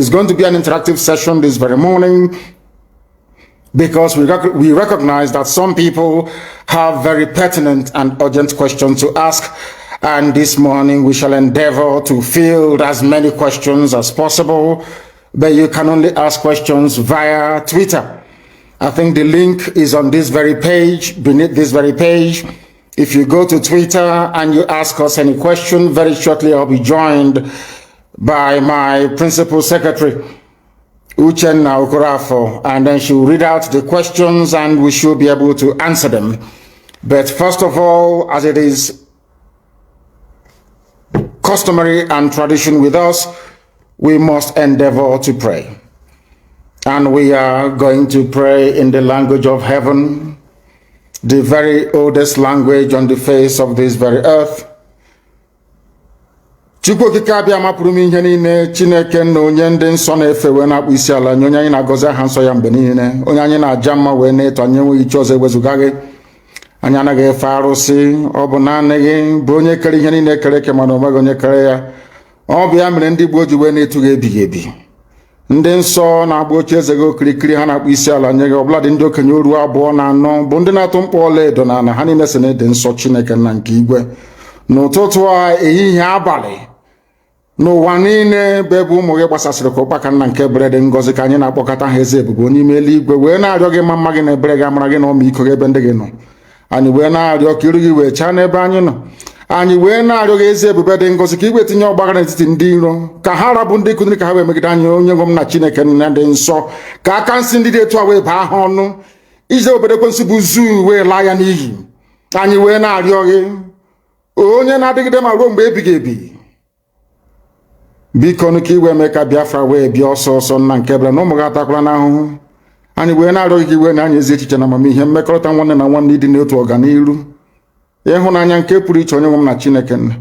It's going to be an interactive session this very morning because we recognize that some people have very pertinent and urgent questions to ask. And this morning we shall endeavor to field as many questions as possible, but you can only ask questions via Twitter. I think the link is on this very page, beneath this very page. If you go to Twitter and you ask us any question, very shortly I'll be joined by my principal secretary, Uchenna Okorafo, and then she will read out the questions and we should be able to answer them. But first of all, as it is customary and tradition with us, we must endeavor to pray. And we are going to pray in the language of heaven, the very oldest language on the face of this very earth. Chukwu okike abịa mapụrụ m ihe niile, Chineke na onye ndị nsọ na-efe wee na-akpụ isi ala nye onye anyị na-agọzi aha nsọ ya mgbe niile, onye anyị na-aja mma wee na-eto anyị enweghị iche ọzọ ewezuga gị. Anyị anaghị efe arụsị, ọ bụ naanị gị bụ onye kere ihe niile kere eke mana onweghị onye kere ya. Ọ bụ ya mere ndị Igbo ji wee na-etu gị ebighị ebi. Ndị nsọ na-agba oche eze gị okirikiri ha na-akpụ isi ala nye gị, ọbụladị ndị okenye oru abụọ na anọ bụ ndị na-atụ mkpọ ọla edo na ana ha niile si na-ede nsọ Chineke nna nke igwe. N'ụtụtụ a, ehihie, abalị, n'ụwa niile bụ ebe ụmụ gị gbasasịrị ka ụkpaka nna nke ebere dị ngọzi ka anyị na-akpọkọta ha eze ebube n'ime eluigwe wee na-arịọ gị ma mma gị na ebere gị amara gị na ọmịiko gị ebe ndị gị nọ. Anyị wee na-arịọ ka iru gị wee chaa n'ebe anyị nọ. Anyị wee na-arịọ gị eze ebube dị ngọzi ka igwe tinye ọgbaghara n'etiti ndị iro, ka ha rabụ ndị kụziri ka ha wee megide anyị, onye nwe m na Chineke nna dị nsọ, ka aka nsị ndị dị etu a wee baa ha ọnụ, ije obodo ekwensu bụ zuu wee laa ya n'iyi. Anyị wee na-arịọ gị, onye na-adịgide ma ruo mgbe ebighị ebi, biko nụ ka iwe mee ka Biafra wee bịa ọsọ ọsọ nna nke ebere na ụmụ gị atakwala n'ahụhụ. Anyị wee na-arịọ gị ka iwe na anyị ezi echiche na amamihe, mmekọrịta nwanne na nwanne ịdị n'otu ọganiru, ịhụnanya nke pụrụ iche onye nwe m na Chineke nna,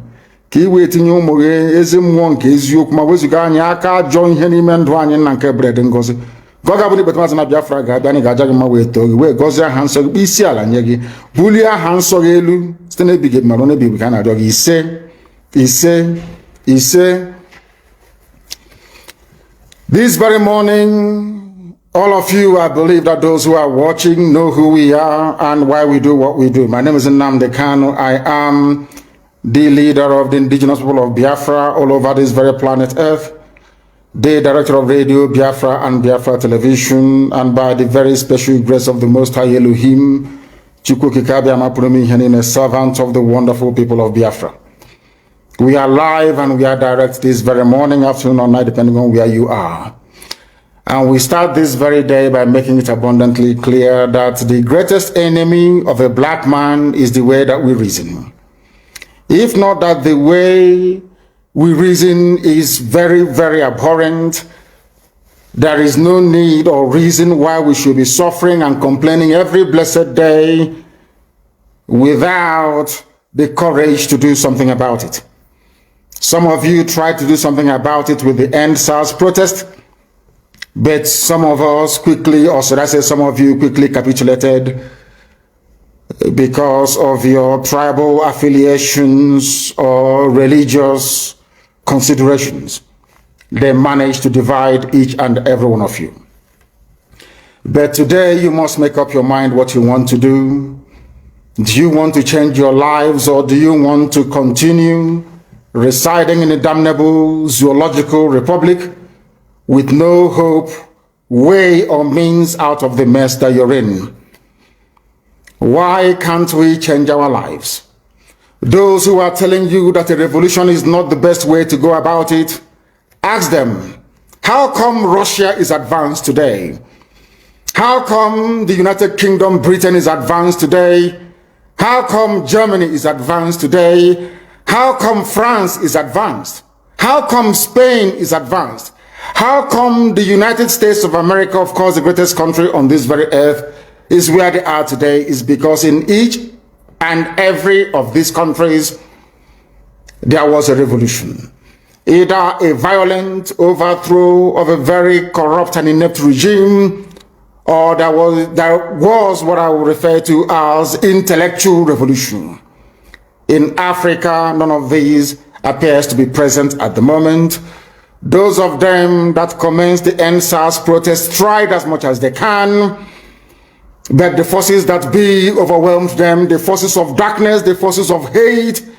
ka iwe tinye ụmụ gị ezi mmụọ nke eziokwu ma wezuga anyị aka ajọ ihe n'ime ndụ anyị nna nke ebere dị ngọzi. Ka ọ ga-abụ n'ikpeta maazị na Biafra ga-abịa, anyị ga-aja gị mma wee too gị wee gọzie aha nsọ gị, kpee isi ala nye gị, bulie aha nsọ gị elu site n'ebighị ebi ma ruo n'ebighị ebi ka a na-arịọ gị ise ise ise. This very morning, all of you, I believe that those who are watching know who we are and why we do what we do. My name is Nnamdi Kanu. I am the leader of the indigenous people of Biafra all over this very planet Earth, the director of radio Biafra and Biafra television, and by the very special grace of the Most High Elohim, Chukwu Kikabia Mapurumi Henine, servant of the wonderful people of Biafra. We are live and we are direct this very morning, afternoon or night, depending on where you are. And we start this very day by making it abundantly clear that the greatest enemy of a black man is the way that we reason. If not that the way we reason is very, very abhorrent, there is no need or reason why we should be suffering and complaining every blessed day without the courage to do something about it. Some of you tried to do something about it with the End SARS protest, but some of us quickly, or should I say some of you quickly capitulated because of your tribal affiliations or religious considerations. They managed to divide each and every one of you. But today you must make up your mind what you want to do. Do you want to change your lives, or do you want to continue residing in a damnable zoological republic with no hope, way, or means out of the mess that you're in? Why can't we change our lives? Those who are telling you that a revolution is not the best way to go about it, ask them, how come Russia is advanced today? How come the United Kingdom, Britain is advanced today? How come Germany is advanced today? How come France is advanced? How come Spain is advanced? How come the United States of America, of course the greatest country on this very earth, is where they are today? Is because in each and every of these countries there was a revolution. Either a violent overthrow of a very corrupt and inept regime, or there was what I would refer to as intellectual revolution. In Africa, none of these appears to be present at the moment. Those of them that commenced the NSAS protest tried as much as they can, but the forces that be overwhelmed them, the forces of darkness, the forces of hate,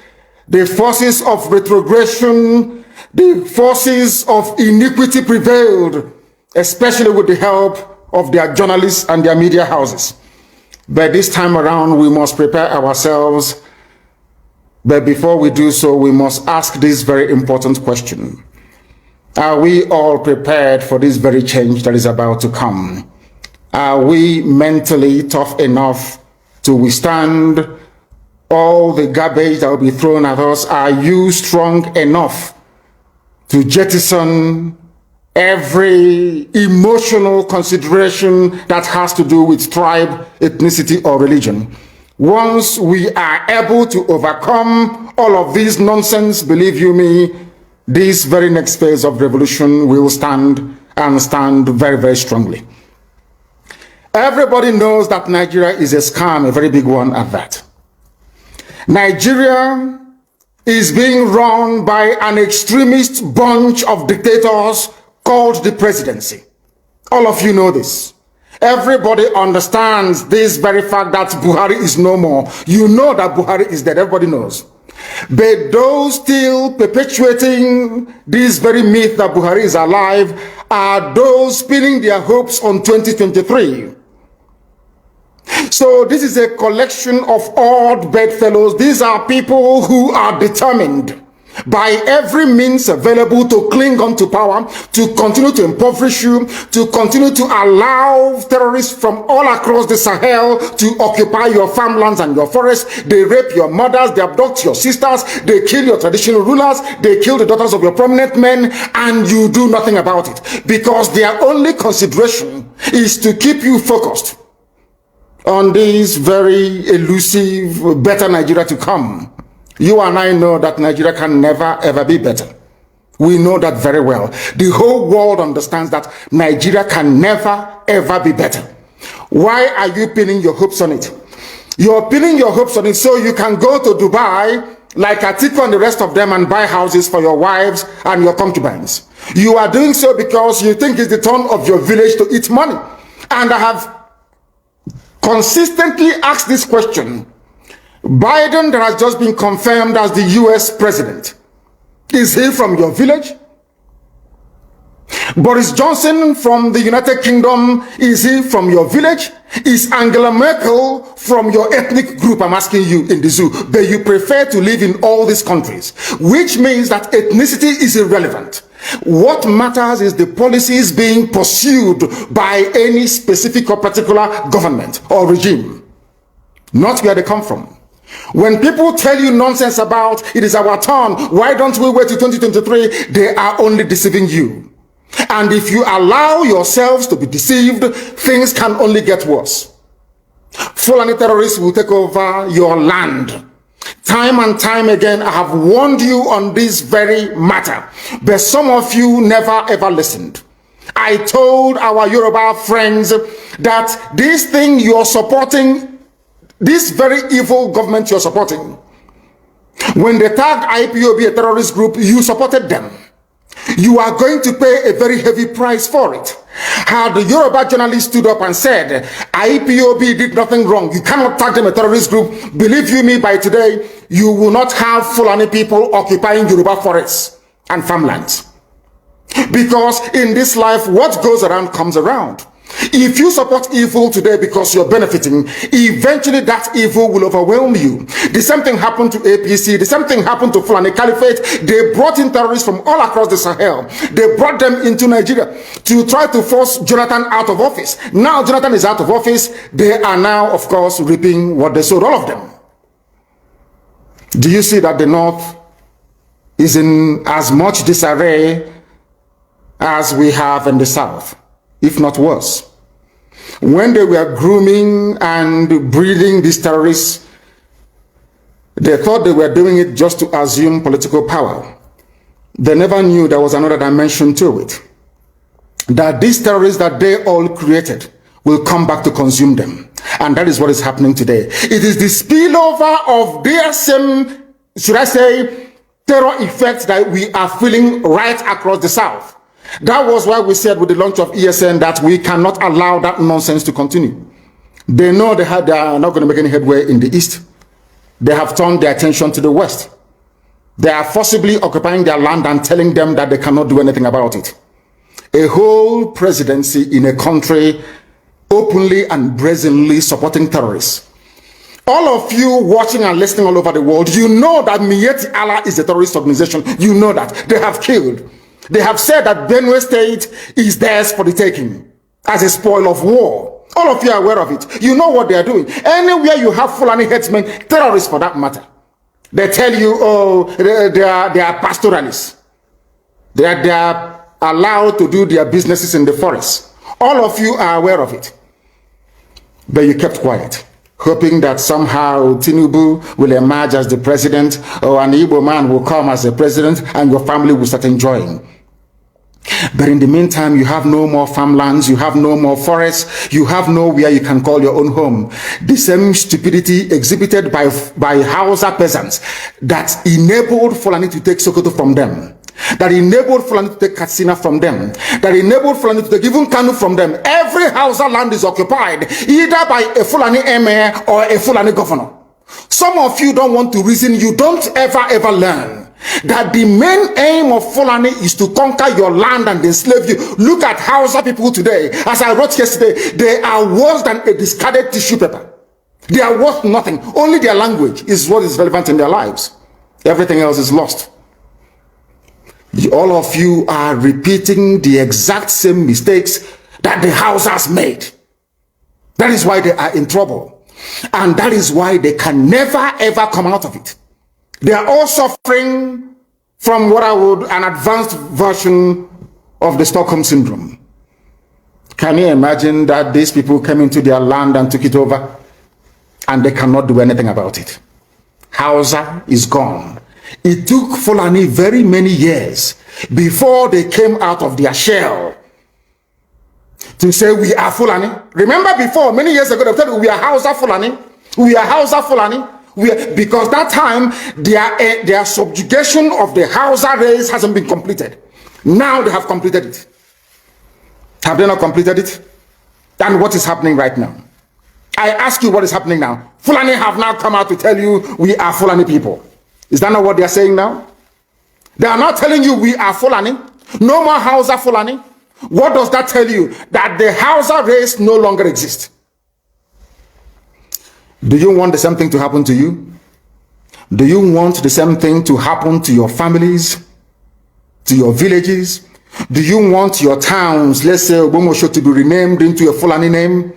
the forces of retrogression, the forces of iniquity prevailed, especially with the help of their journalists and their media houses. But this time around, we must prepare ourselves. But before we do so, we must ask this very important question. Are we all prepared for this very change that is about to come? Are we mentally tough enough to withstand all the garbage that will be thrown at us? Are you strong enough to jettison every emotional consideration that has to do with tribe, ethnicity, or religion? Once we are able to overcome all of this nonsense, believe you me, this very next phase of revolution will stand, and stand very, very strongly. Everybody knows that Nigeria is a scam, a very big one at that. Nigeria is being run by an extremist bunch of dictators called the presidency. All of you know this. Everybody understands this very fact that Buhari is no more. You know that Buhari is dead. Everybody knows. But those still perpetuating this very myth that Buhari is alive are those pinning their hopes on 2023. So this is a collection of odd bedfellows. These are people who are determined by every means available to cling on to power, to continue to impoverish you, to continue to allow terrorists from all across the Sahel to occupy your farmlands and your forests. They rape your mothers, they abduct your sisters, they kill your traditional rulers, they kill the daughters of your prominent men, and you do nothing about it, because their only consideration is to keep you focused on this very elusive, better Nigeria to come. You and I know that Nigeria can never ever be better. We know that very well. The whole world understands that Nigeria can never ever be better. Why are you pinning your hopes on it? You're pinning your hopes on it so you can go to Dubai like Atiku and the rest of them and buy houses for your wives and your concubines. You are doing so because you think it's the turn of your village to eat money. And I have consistently asked this question. Biden, that has just been confirmed as the US president, is he from your village? Boris Johnson from the United Kingdom, is he from your village? Is Angela Merkel from your ethnic group? I'm asking you in the zoo. But you prefer to live in all these countries, which means that ethnicity is irrelevant. What matters is the policies being pursued by any specific or particular government or regime, not where they come from. When people tell you nonsense about it is our turn, why don't we wait till 2023? They are only deceiving you. And if you allow yourselves to be deceived, things can only get worse. Fulani terrorists will take over your land. Time and time again, I have warned you on this very matter, but some of you never ever listened. I told our Yoruba friends that this thing you're supporting, this very evil government you're supporting, when they tagged IPOB a terrorist group, you supported them. You are going to pay a very heavy price for it. Had the Yoruba journalist stood up and said, IPOB did nothing wrong, you cannot tag them a terrorist group, believe you me, by today, you will not have Fulani people occupying Yoruba forests and farmlands. Because in this life, what goes around comes around. If you support evil today because you're benefiting, eventually that evil will overwhelm you. The same thing happened to APC. The same thing happened to Fulani Caliphate. They brought in terrorists from all across the Sahel. They brought them into Nigeria to try to force Jonathan out of office. Now Jonathan is out of office. They are now, of course, reaping what they sowed, all of them. Do you see that the North is in as much disarray as we have in the South, if not worse? When they were grooming and breeding these terrorists, they thought they were doing it just to assume political power. They never knew there was another dimension to it. That these terrorists that they all created will come back to consume them. And that is what is happening today. It is the spillover of their same, should I say, terror effect that we are feeling right across the South. That was why we said with the launch of ESN that we cannot allow that nonsense to continue. They know they are not going to make any headway in the East. They have turned their attention to the West. They are forcibly occupying their land and telling them that they cannot do anything about it. A whole presidency in a country openly and brazenly supporting terrorists. All of you watching and listening all over the world, you know that Miyetti Allah is a terrorist organization. You know that. They have killed. They have said that Benue State is theirs for the taking as a spoil of war. All of you are aware of it. You know what they are doing. Anywhere you have Fulani headsmen, terrorists for that matter, they tell you, oh, they are pastoralists. They are allowed to do their businesses in the forest. All of you are aware of it. But you kept quiet, hoping that somehow Tinubu will emerge as the president, or an Igbo man will come as the president, and your family will start enjoying. But in the meantime, you have no more farmlands, you have no more forests, you have nowhere you can call your own home. The same stupidity exhibited by Hausa peasants that enabled Fulani to take Sokoto from them, that enabled Fulani to take Katsina from them, that enabled Fulani to take even Kanu from them. Every Hausa land is occupied either by a Fulani emir or a Fulani governor. Some of you don't want to reason. You don't ever learn that the main aim of Fulani is to conquer your land and enslave you. Look at Hausa people today. As I wrote yesterday, they are worse than a discarded tissue paper. They are worth nothing. Only their language is what is relevant in their lives. Everything else is lost. All of you are repeating the exact same mistakes that the Hausas made. That is why they are in trouble. And that is why they can never ever come out of it. They are all suffering from what I would, an advanced version of the Stockholm Syndrome. Can you imagine that these people came into their land and took it over and they cannot do anything about it? Hausa is gone. It took Fulani very many years before they came out of their shell to say we are Fulani. Remember before, many years ago, they said we are Hausa Fulani. We are Hausa Fulani. Because that time, their subjugation of the Hausa race hasn't been completed. Now they have completed it. Have they not completed it? And what is happening right now? I ask you, what is happening now? Fulani have now come out to tell you we are Fulani people. Is that not what they are saying now? They are not telling you we are Fulani. No more Hausa Fulani. What does that tell you? That the Hausa race no longer exists. Do you want the same thing to happen to you? Do you want the same thing to happen to your families, to your villages? Do you want your towns, let's say Obomosho, to be renamed into a Fulani name?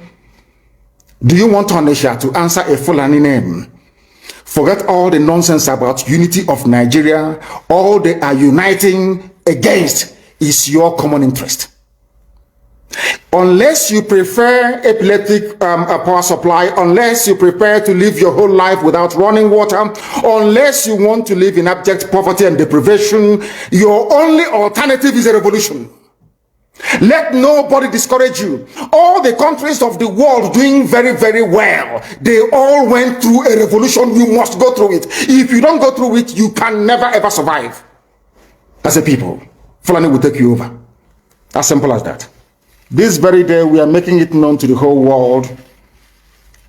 Do you want Onisha to answer a Fulani name? Forget all the nonsense about unity of Nigeria. All they are uniting against is your common interest. Unless you prefer epileptic power supply, unless you prepare to live your whole life without running water, unless you want to live in abject poverty and deprivation, your only alternative is a revolution. Let nobody discourage you. All the countries of the world doing very, very well, they all went through a revolution. You must go through it. If you don't go through it, you can never ever survive as a people. Fulani will take you over. As simple as that. This very day, we are making it known to the whole world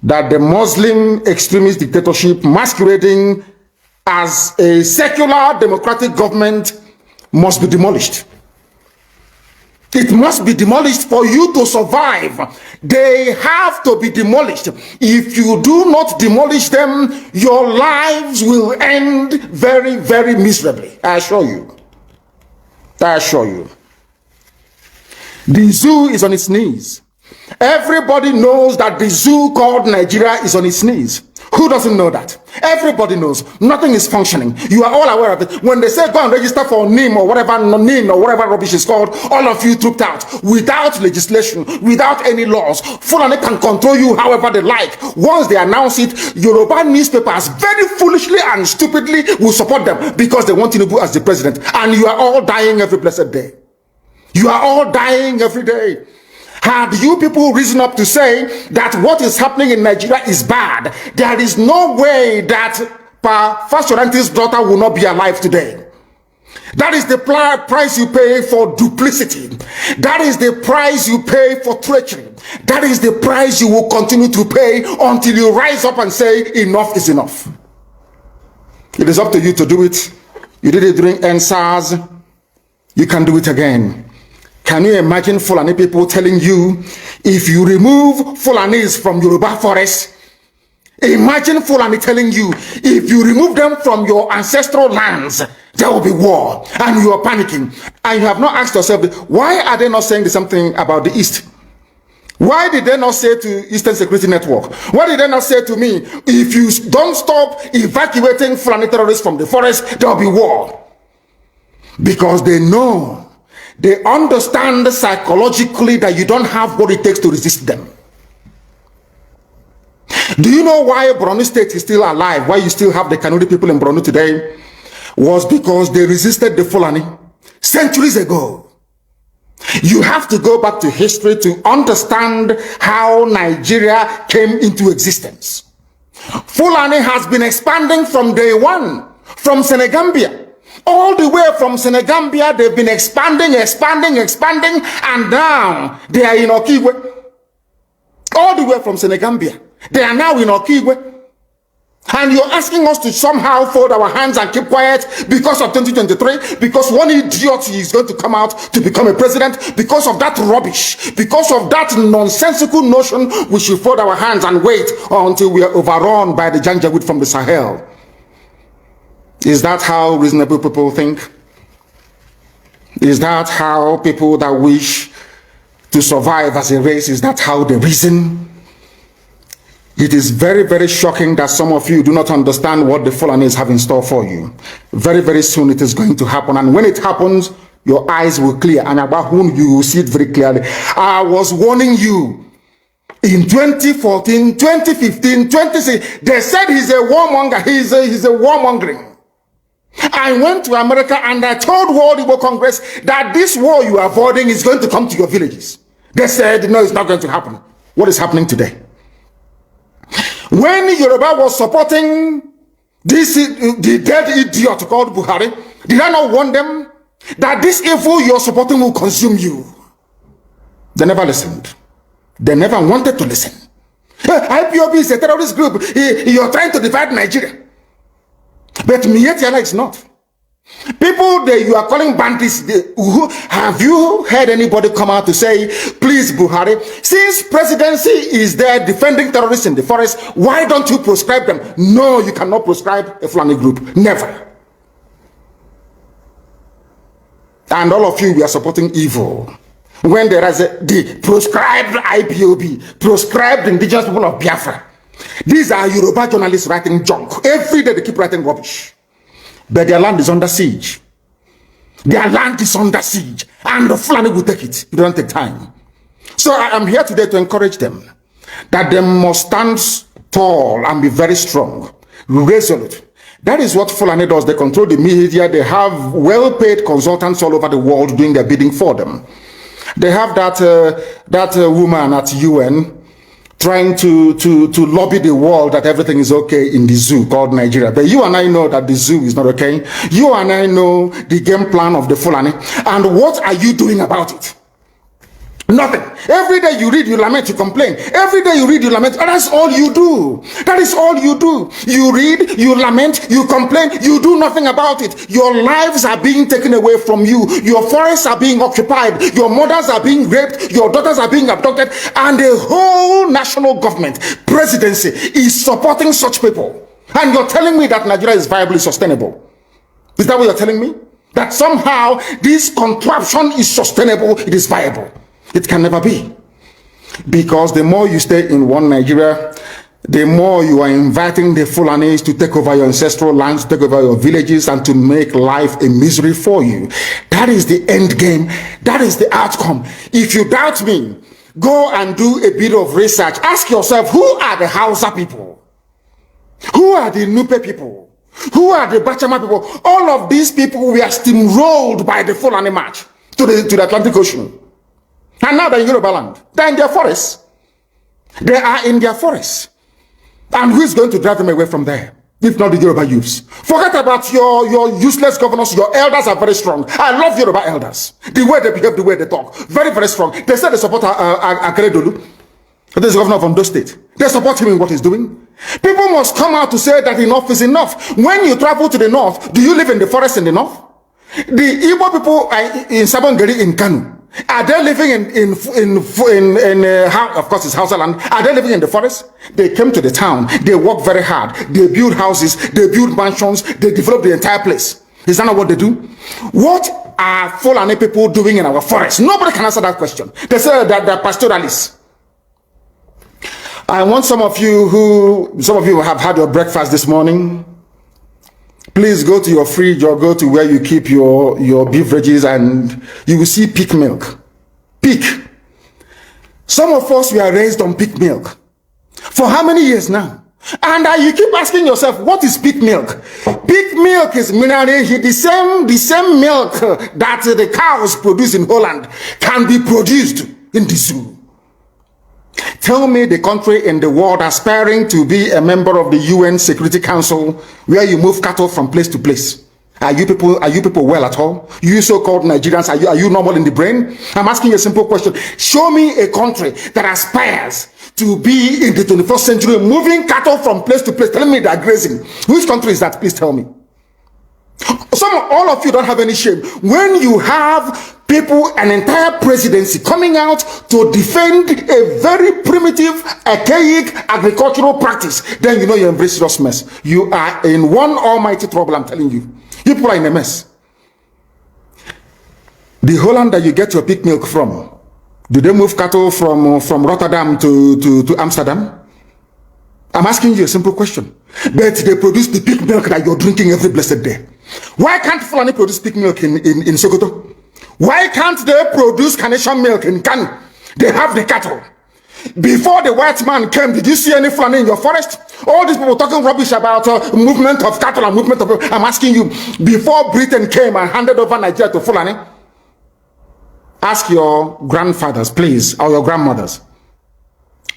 that the Muslim extremist dictatorship masquerading as a secular democratic government must be demolished. It must be demolished for you to survive. They have to be demolished. If you do not demolish them, your lives will end very, very miserably. I assure you. I assure you. The zoo is on its knees. Everybody knows that the zoo called Nigeria is on its knees. Who doesn't know that? Everybody knows. Nothing is functioning. You are all aware of it. When they say go and register for NIM or whatever, NIM or whatever rubbish is called, all of you trooped out without legislation, without any laws. Fulani can control you however they like. Once they announce it, Yoruba newspapers very foolishly and stupidly will support them because they want Tinubu as the president. And you are all dying every blessed day. You are all dying every day. Had you people risen up to say that what is happening in Nigeria is bad, there is no way that Fashoranti's daughter will not be alive today. That is the price you pay for duplicity. That is the price you pay for treachery. That is the price you will continue to pay until you rise up and say, enough is enough. It is up to you to do it. You did it during NSAS. You can do it again. Can you imagine Fulani people telling you, if you remove Fulanis from Yoruba forest, imagine Fulani telling you, if you remove them from your ancestral lands, there will be war, and you are panicking, and you have not asked yourself, why are they not saying the same thing about the East? Why did they not say to Eastern Security Network? Why did they not say to me, if you don't stop evacuating Fulani terrorists from the forest, there will be war? Because they know, they understand psychologically that you don't have what it takes to resist them. Do you know why Borno State is still alive? Why you still have the Kanuri people in Borno today? Was because they resisted the Fulani centuries ago. You have to go back to history to understand how Nigeria came into existence. Fulani has been expanding from day one, from Senegambia. All the way from Senegambia, they've been expanding, and now they are in Okigwe. All the way from Senegambia. They are now in Okigwe. And you're asking us to somehow fold our hands and keep quiet because of 2023, because one idiot is going to come out to become a president, because of that rubbish, because of that nonsensical notion, we should fold our hands and wait until we are overrun by the Janjaweed from the Sahel. Is that how reasonable people think? Is that how people that wish to survive as a race, is that how they reason? It is very, very shocking that some of you do not understand what the Fulanis have in store for you. Very, very soon it is going to happen. And when it happens, your eyes will clear. And about whom you will see it very clearly. I was warning you. In 2014, 2015, 2016, they said he's a warmonger. He's a warmongering. I went to America and I told World Igbo Congress that this war you are avoiding is going to come to your villages. They said, no, it's not going to happen. What is happening today? When Yoruba was supporting this, the dead idiot called Buhari, did I not warn them that this evil you're supporting will consume you? They never listened. They never wanted to listen. IPOB is a terrorist group. You're trying to divide Nigeria. But Mietiala is not. People that you are calling bandits, have you heard anybody come out to say, please Buhari, since presidency is there defending terrorists in the forest, why don't you proscribe them? No, you cannot proscribe a Fulani group. Never. And all of you, we are supporting evil. When there is the proscribed IPOB, proscribed indigenous people of Biafra. These are Yoruba journalists writing junk. Every day they keep writing rubbish. But their land is under siege. Their land is under siege. And the Fulani will take it. It don't take time. So I am here today to encourage them that they must stand tall and be very strong, resolute. That is what Fulani does. They control the media. They have well-paid consultants all over the world doing their bidding for them. They have that woman at UN trying to lobby the world that everything is okay in the zoo called Nigeria. But you and I know that the zoo is not okay. You and I know the game plan of the Fulani. And what are you doing about it? Nothing. Every day you read, you lament, you complain. Every day you read, you lament. And that's all you do. That is all you do. You read, you lament, you complain. You do nothing about it. Your lives are being taken away from you. Your forests are being occupied. Your mothers are being raped. Your daughters are being abducted. And the whole national government, presidency, is supporting such people. And you're telling me that Nigeria is viably sustainable. Is that what you're telling me? That somehow this contraption is sustainable, it is viable. It can never be. Because the more you stay in one Nigeria, the more you are inviting the Fulanis to take over your ancestral lands, take over your villages, and to make life a misery for you. That is the end game. That is the outcome. If you doubt me, go and do a bit of research. Ask yourself, who are the Hausa people? Who are the Nupe people? Who are the Bachama people? All of these people were steamrolled by the Fulani march to the Atlantic Ocean. And now they're in Yoruba land. They're in their forests. They are in their forests. And who is going to drive them away from there? if not the Yoruba youths. Forget about your useless governors. Your elders are very strong. I love Yoruba elders. The way they behave, the way they talk. Very, very strong. They said they support Akeredolu. This is the governor of Ondo State. They support him in what he's doing. People must come out to say that enough is enough. When you travel to the north, do you live in the forest in the north? The Igbo people in Sabongeri in Kanu, are they living of course it's Hausa land, are they living in the forest? They came to the town, they work very hard, they build houses, they build mansions, they develop the entire place. Is that not what they do? What are Fulani people doing in our forest? Nobody can answer that question. They say that they're pastoralists. I want some of you who have had your breakfast this morning. Please go to your fridge or go to where you keep your beverages and you will see pig milk. Pig. Some of us were raised on pig milk. For how many years now? And you keep asking yourself, what is pig milk? Pig milk is mineral. The same milk that the cows produce in Holland can be produced in the zoo. Tell me the country in the world aspiring to be a member of the UN Security Council where you move cattle from place to place. Are you people well at all? You so-called Nigerians, are you normal in the brain? I'm asking you a simple question. Show me a country that aspires to be in the 21st century moving cattle from place to place. Telling me they're grazing. Which country is that? Please tell me. All of you don't have any shame. When you have people, an entire presidency coming out to defend a very primitive, archaic agricultural practice, then you know you're in very serious mess. You are in one almighty trouble, I'm telling you. People are in a mess. The Holland that you get your pig milk from, do they move cattle from Rotterdam to Amsterdam? I'm asking you a simple question. But they produce the pig milk that you're drinking every blessed day. Why can't Fulani produce pig milk in Sokoto? Why can't they produce carnation milk in Kanu? They have the cattle. Before the white man came, did you see any Fulani in your forest? All these people talking rubbish about movement of cattle and movement of... I'm asking you, before Britain came and handed over Nigeria to Fulani, ask your grandfathers, please, or your grandmothers.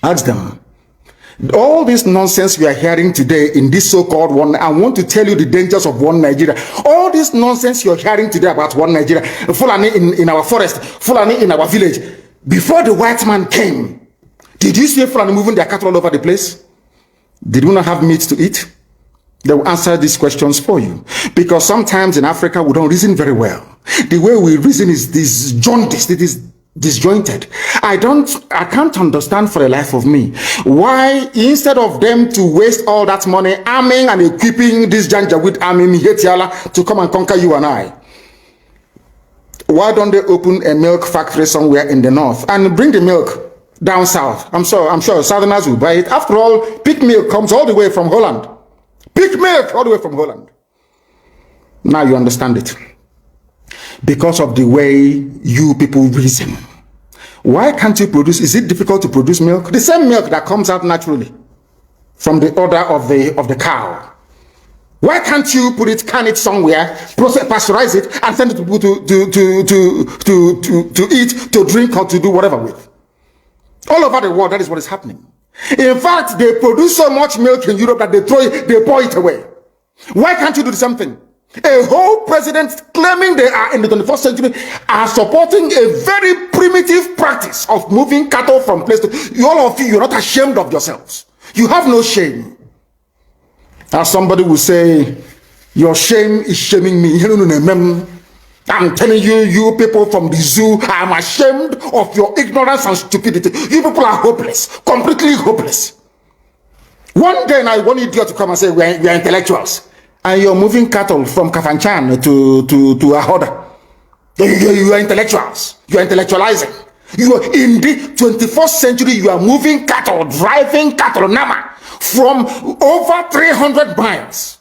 Ask them. All this nonsense we are hearing today in this so-called one, I want to tell you the dangers of one Nigeria. All this nonsense you're hearing today about one Nigeria, Fulani in our forest, Fulani in our village. Before the white man came, did you see Fulani moving their cattle all over the place? Did we not have meat to eat? They will answer these questions for you. Because sometimes in Africa, we don't reason very well. The way we reason is this jaundiced, it is disjointed. I can't understand for the life of me why instead of them to waste all that money arming and equipping this Janjaweed army Mihetiala to come and conquer you and I, why don't they open a milk factory somewhere in the north and bring the milk down south? I'm sure southerners will buy it. After all, pig milk comes all the way from Holland. Pig milk all the way from Holland. Now you understand it. Because of the way you people reason. Why can't you produce? Is it difficult to produce milk? The same milk that comes out naturally from the udder of the cow. Why can't you can it somewhere, pasteurize it, and send it to people to eat, to drink, or to do whatever with? All over the world, that is what is happening. In fact, they produce so much milk in Europe that they pour it away. Why can't you do the same thing? A whole president claiming they are in the 21st century are supporting a very primitive practice of moving cattle from place to... All of you, you're not ashamed of yourselves. You have no shame. As somebody will say, your shame is shaming me. I'm telling you, you people from the zoo, I'm ashamed of your ignorance and stupidity. You people are hopeless, completely hopeless. One day I want idiot to come and say, we are intellectuals. And you're moving cattle from Kafanchan to Ahoda. You are intellectuals. You are intellectualizing. You are in the 21st century. You are moving cattle, driving cattle, Nama, from over 300 miles.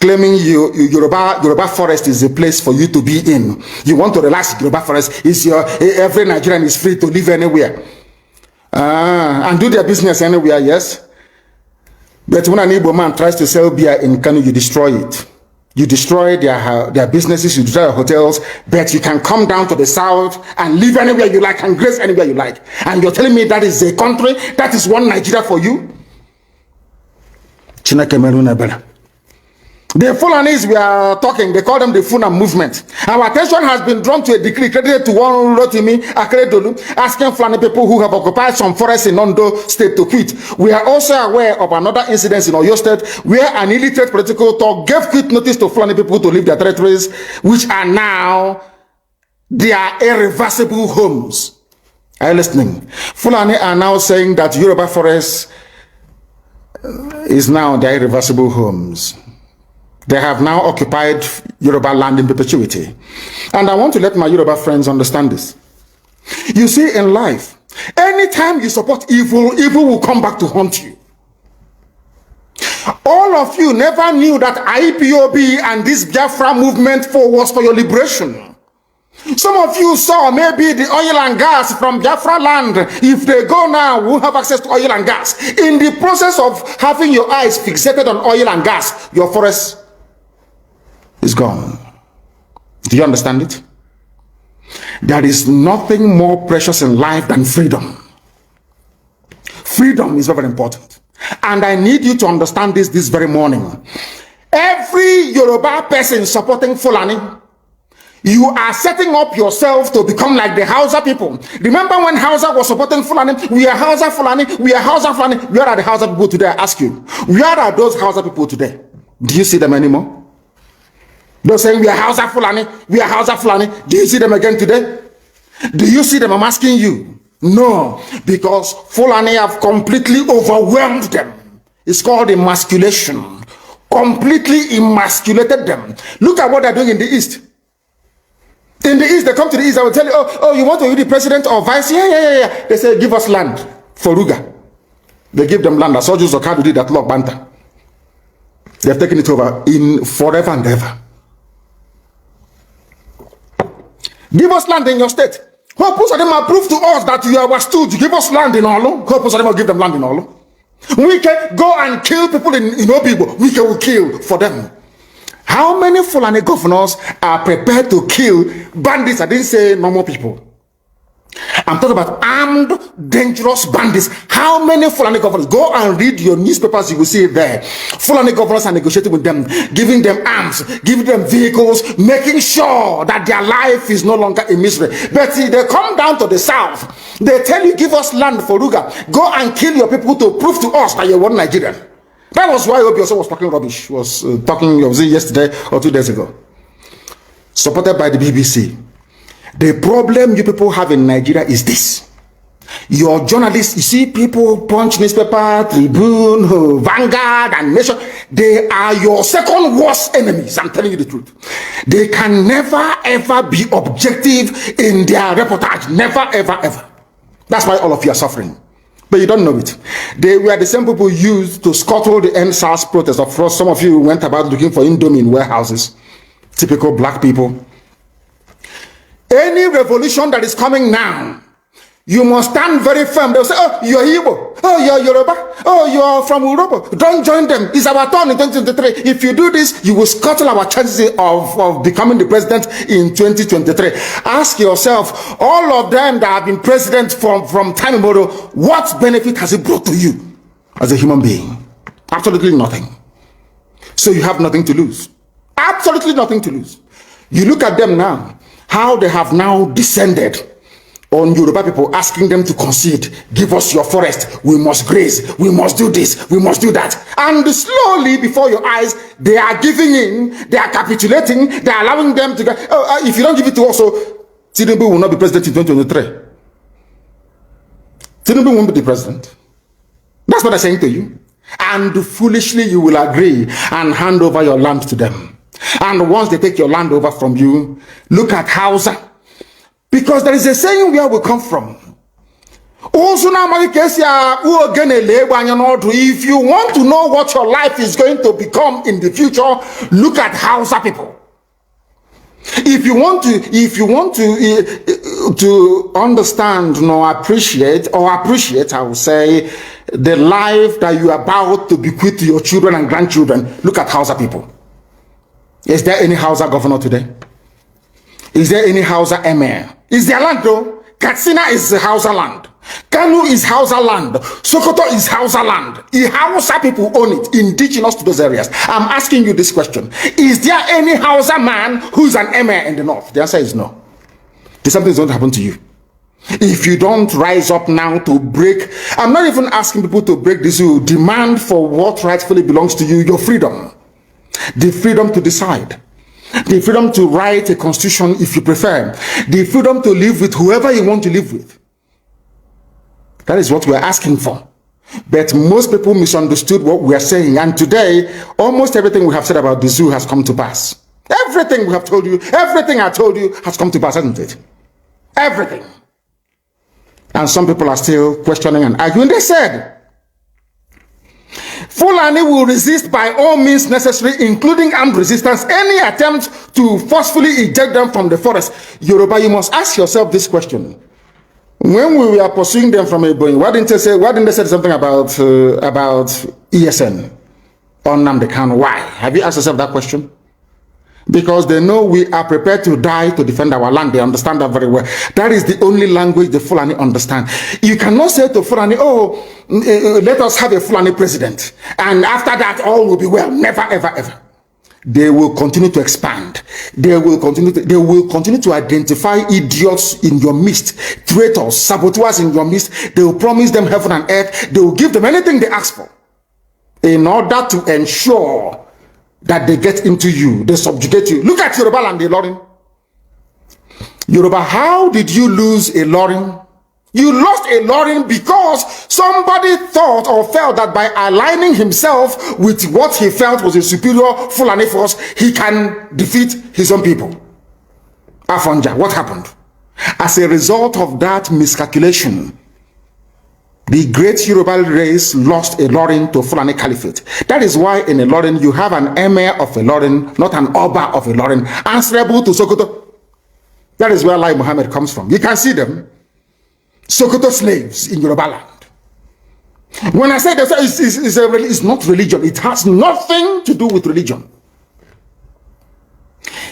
Claiming Yoruba forest is a place for you to be in. You want to relax. Yoruba forest is every Nigerian is free to live anywhere and do their business anywhere. Yes. But when an Igbo man tries to sell beer in Kanu, you destroy it. You destroy their businesses, you destroy their hotels, but you can come down to the south and live anywhere you like and graze anywhere you like. And you're telling me that is a country, that is one Nigeria for you? Chineke meruna bela. The Fulanis we are talking, they call them the Funa movement. Our attention has been drawn to a decree credited to one Rotimi Akredolu, asking Fulani people who have occupied some forests in Ondo State to quit. We are also aware of another incident in Oyo State where an illiterate political talk gave quit notice to Fulani people to leave their territories, which are now their irreversible homes. Are you listening? Fulani are now saying that Yoruba forest is now their irreversible homes. They have now occupied Yoruba land in perpetuity. And I want to let my Yoruba friends understand this. You see, in life, anytime you support evil, evil will come back to haunt you. All of you never knew that IPOB and this Biafra movement was for your liberation. Some of you saw maybe the oil and gas from Biafra land. If they go now, we'll have access to oil and gas. In the process of having your eyes fixated on oil and gas, your forest is gone. Do you understand it? There is nothing more precious in life than freedom. Freedom is very important. And I need you to understand this very morning. Every Yoruba person supporting Fulani, you are setting up yourself to become like the Hausa people. Remember when Hausa was supporting Fulani? We are Hausa Fulani, we are Hausa Fulani. Where are the Hausa people today? I ask you. Where are those Hausa people today? Do you see them anymore? They're saying we are Hausa Fulani, we are Hausa Fulani. Do you see them again today? Do you see them? I'm asking you. No, because Fulani have completely overwhelmed them. It's called emasculation. Completely emasculated them. Look at what they're doing in the East. In the East, they come to the East, I will tell you, oh, you want to be the president or vice? Yeah. They say, give us land for Ruga. They give them land. As Soju Zokadu did that Lok Banta. They've taken it over in forever and ever. Give us land in your state. Hope of them prove to us that you are stood. Give us land in Olo. Hope of them will give them land in Olo. We can go and kill people in Obibo. We can kill for them. How many Fulani governors are prepared to kill bandits? I didn't say normal people. I'm talking about armed, dangerous bandits. How many Fulani governors? Go and read your newspapers, you will see it there. Fulani governors are negotiating with them, giving them arms, giving them vehicles, making sure that their life is no longer a misery. But see, they come down to the south. They tell you, give us land for Ruga. Go and kill your people to prove to us that you're one Nigerian. That was why Obi also was talking rubbish. Was yesterday or 2 days ago. Supported by the BBC. The problem you people have in Nigeria is this. Your journalists, you see people punch newspaper, Tribune, Vanguard, and Nation. They are your second worst enemies. I'm telling you the truth. They can never ever be objective in their reportage. Never ever. That's why all of you are suffering. But you don't know it. They were the same people used to scuttle the NSAS protest. Of course, some of you went about looking for Indomie in warehouses. Typical black people. Any revolution that is coming now, you must stand very firm. They'll say, oh, you're Igbo. Oh, you're Yoruba. Oh, you're from Europe. Don't join them. It's our turn in 2023. If you do this, you will scuttle our chances of becoming the president in 2023. Ask yourself, all of them that have been president from time immemorial, what benefit has it brought to you as a human being? Absolutely nothing. So you have nothing to lose. Absolutely nothing to lose. You look at them now, how they have now descended on Yoruba people, asking them to concede, give us your forest, we must graze, we must do this, we must do that. And slowly before your eyes, they are giving in, they are capitulating, they are allowing them to go, if you don't give it to us, Tinubu will not be president in 2023. Tinubu won't be the president. That's what I'm saying to you. And foolishly you will agree and hand over your land to them. And once they take your land over from you, look at Hausa. Because there is a saying where we come from. If you want to know what your life is going to become in the future, look at Hausa people. If you want to understand appreciate, I will say, the life that you are about to bequeath to your children and grandchildren, look at Hausa people. Is there any Hausa governor today? Is there any Hausa emir? Is there land though? Katsina is Hausa land. Kanu is Hausa land. Sokoto is Hausa land. Hausa people own it, indigenous to those areas. I'm asking you this question. Is there any Hausa man who's an emir in the north? The answer is no. Something's going to happen to you. If you don't rise up now to break, I'm not even asking people to break the zoo. Demand for what rightfully belongs to you, your freedom. The freedom to decide. The freedom to write a constitution if you prefer. The freedom to live with whoever you want to live with. That is what we're asking for. But most people misunderstood what we are saying. And today, almost everything we have said about the zoo has come to pass. Everything we have told you, everything I told you has come to pass, hasn't it? Everything. And some people are still questioning and arguing. They said, Fulani will resist by all means necessary, including armed resistance, any attempt to forcefully eject them from the forest. Yoruba, you must ask yourself this question. When we were pursuing them from Ebonyi, why didn't they say something about ESN or Nnamdi Kanu? Why? Have you asked yourself that question? Because they know we are prepared to die to defend our land. They understand that very well. That is the only language the Fulani understand. You cannot say to Fulani, oh, let us have a Fulani president, and after that all will be well. Never, ever, ever. They will continue to expand. They will continue to identify idiots in your midst, traitors, saboteurs in your midst. They will promise them heaven and earth. They will give them anything they ask for in order to ensure that they get into you, they subjugate you. Look at Yoruba and the Lorin. Yoruba, how did you lose a Lorin? You lost a Lorin because somebody thought or felt that by aligning himself with what he felt was a superior Fulani force, he can defeat his own people. Afonja, what happened? As a result of that miscalculation, the great Yoruba race lost a Lorin to Fulani Caliphate. That is why in a Lorin you have an emir of a Lorin, not an Oba of a Lorin, answerable to Sokoto. That is where Lai Muhammad comes from. You can see them. Sokoto slaves in Yoruba land. When I say that, it's not religion. It has nothing to do with religion.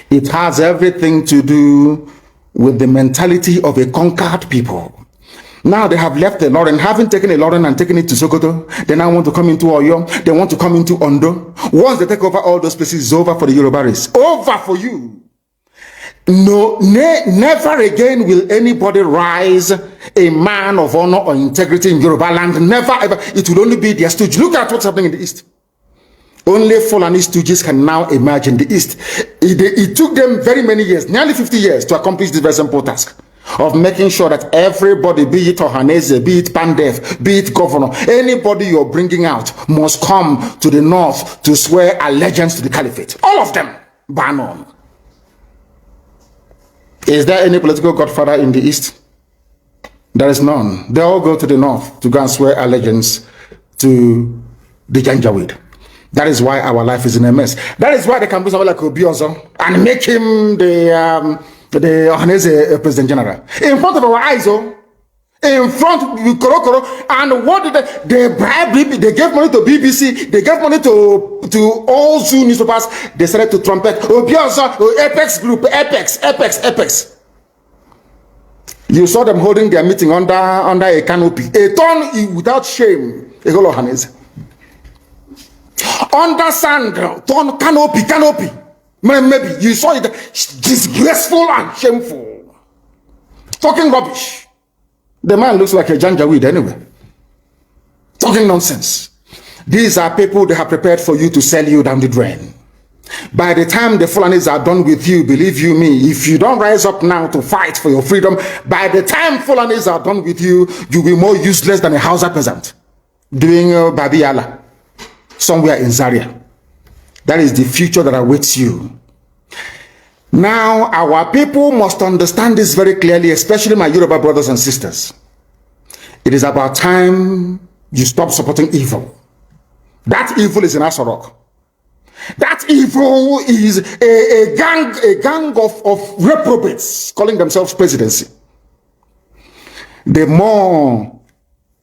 It has everything to do with the mentality of a conquered people. Now they have left the Lorin, having taken a Lorin and taken it to Sokoto. They now want to come into Oyo. They want to come into Ondo. Once they take over all those places, it's over for the Yoruba race. Over for you. No, never again will anybody rise a man of honor or integrity in Yoruba land. Never ever. It will only be their stooge. Look at what's happening in the East. Only Fulani stooges can now emerge in the East. It took them very many years, nearly 50 years, to accomplish this very simple task of making sure that everybody, be it Ohaneze, be it Pandef, be it governor, anybody you're bringing out must come to the north to swear allegiance to the caliphate. All of them, ban on. Is there any political godfather in the East? There is none. They all go to the north to go and swear allegiance to the Janjaweed. That is why our life is in a mess. That is why they can put someone like Obiozo and make him the Ohanese President General. In front of our eyes, in front of Korokoro. And what did they bribe? They gave money to BBC. They gave money to all Zoo newspapers. They started to trumpet. Obiozo, Apex Group, Apex. You saw them holding their meeting under a canopy. A ton without shame. A whole Ohanese. Under sand, ton canopy. Maybe you saw it, disgraceful and shameful. Talking rubbish. The man looks like a Janjaweed anyway. Talking nonsense. These are people they have prepared for you to sell you down the drain. By the time the Fulanis are done with you, believe you me, if you don't rise up now to fight for your freedom, by the time Fulanis are done with you, you'll be more useless than a Hausa peasant doing Babi Allah somewhere in Zaria. That is the future that awaits you. Now, our people must understand this very clearly, especially my Yoruba brothers and sisters. It is about time you stop supporting evil. That evil is in Asorok. That evil is a gang of reprobates calling themselves presidency. The more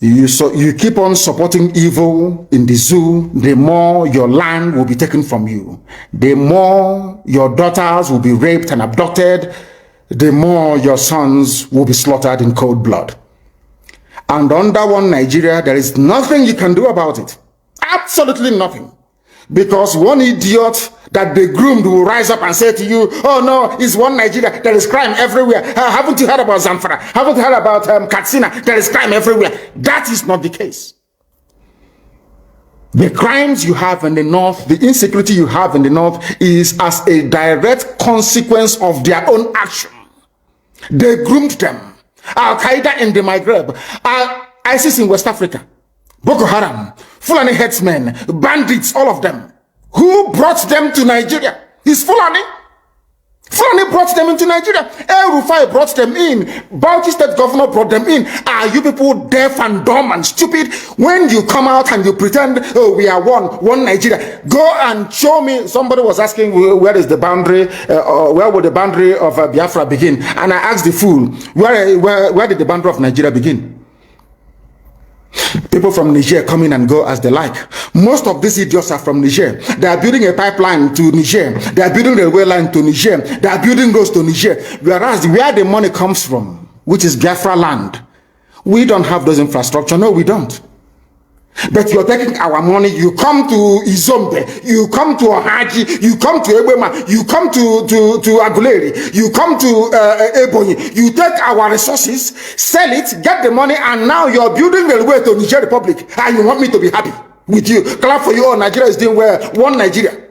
you keep on supporting evil in the zoo, the more your land will be taken from you. The more your daughters will be raped and abducted, the more your sons will be slaughtered in cold blood. And under one Nigeria, there is nothing you can do about it. Absolutely nothing. Because one idiot that they groomed will rise up and say to you, oh no, it's one Nigeria, there is crime everywhere. Haven't you heard about Zamfara? Haven't you heard about Katsina? There is crime everywhere. That is not the case. The crimes you have in the north, the insecurity you have in the north is as a direct consequence of their own action. They groomed them. Al-Qaeda in the Maghreb, ISIS in West Africa, Boko Haram, Fulani headsmen, bandits, all of them. Who brought them to Nigeria? It's Fulani. Fulani brought them into Nigeria. El Rufai brought them in. Bauchi State Governor brought them in. Are you people deaf and dumb and stupid? When you come out and you pretend, oh, we are one Nigeria, go and show me. Somebody was asking, where is the boundary, where would the boundary of Biafra begin? And I asked the fool, where did the boundary of Nigeria begin? People from Niger come in and go as they like. Most of these idiots are from Niger. They are building a pipeline to Niger. They are building a railway line to Niger. They are building roads to Niger. Whereas where the money comes from, which is Biafra land, we don't have those infrastructure. No, we don't. But you're taking our money. You come to Izombe, you come to Ohaji, you come to Ebema, you come to Aguleri, you come to Ebonyi. You take our resources, sell it, get the money, and now you're building a way to Niger Republic. And you want me to be happy with you? Clap for you. Oh, Nigeria is doing well. One Nigeria.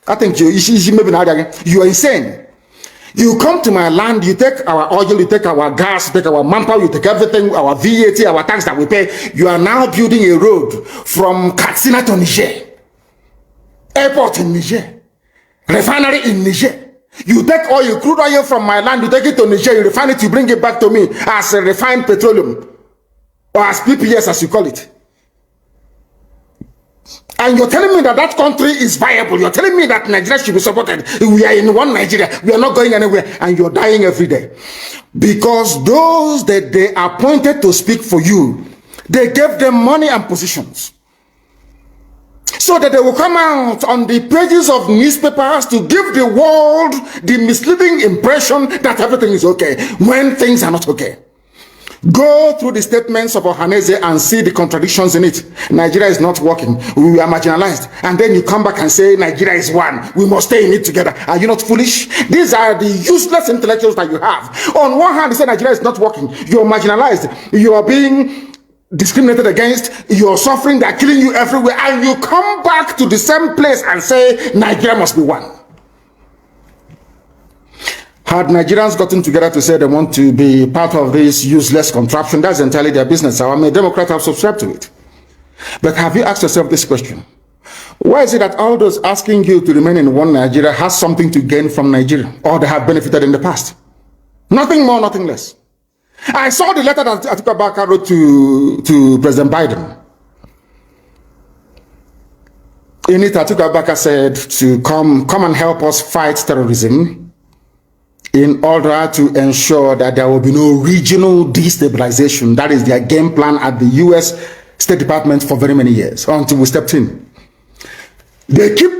I think you are insane. You come to my land, you take our oil, you take our gas, you take our manpower, you take everything, our VAT, our tax that we pay. You are now building a road from Katsina to Niger, airport in Niger, refinery in Niger. You take oil, crude oil from my land, you take it to Niger, you refine it, you bring it back to me as a refined petroleum, or as PPS as you call it. And you're telling me that that country is viable. You're telling me that Nigeria should be supported. We are in one Nigeria. We are not going anywhere. And you're dying every day. Because those that they appointed to speak for you, they gave them money and positions. So that they will come out on the pages of newspapers to give the world the misleading impression that everything is okay, when things are not okay. Go through the statements of Ohaneze and see the contradictions in it. Nigeria is not working. We are marginalized. And then you come back and say Nigeria is one. We must stay in it together. Are you not foolish? These are the useless intellectuals that you have. On one hand, you say Nigeria is not working. You're marginalized. You are being discriminated against. You're suffering. They're killing you everywhere. And you come back to the same place and say Nigeria must be one. Had Nigerians gotten together to say they want to be part of this useless contraption, that's entirely their business. I'm a Democrat, I've subscribed to it. But have you asked yourself this question? Why is it that all those asking you to remain in one Nigeria has something to gain from Nigeria, or they have benefited in the past? Nothing more, nothing less. I saw the letter that Atiku Abubakar wrote to President Biden. In it, Atiku Abubakar said to come and help us fight terrorism, in order to ensure that there will be no regional destabilization. That is their game plan at the US State Department for very many years, until we stepped in. They keep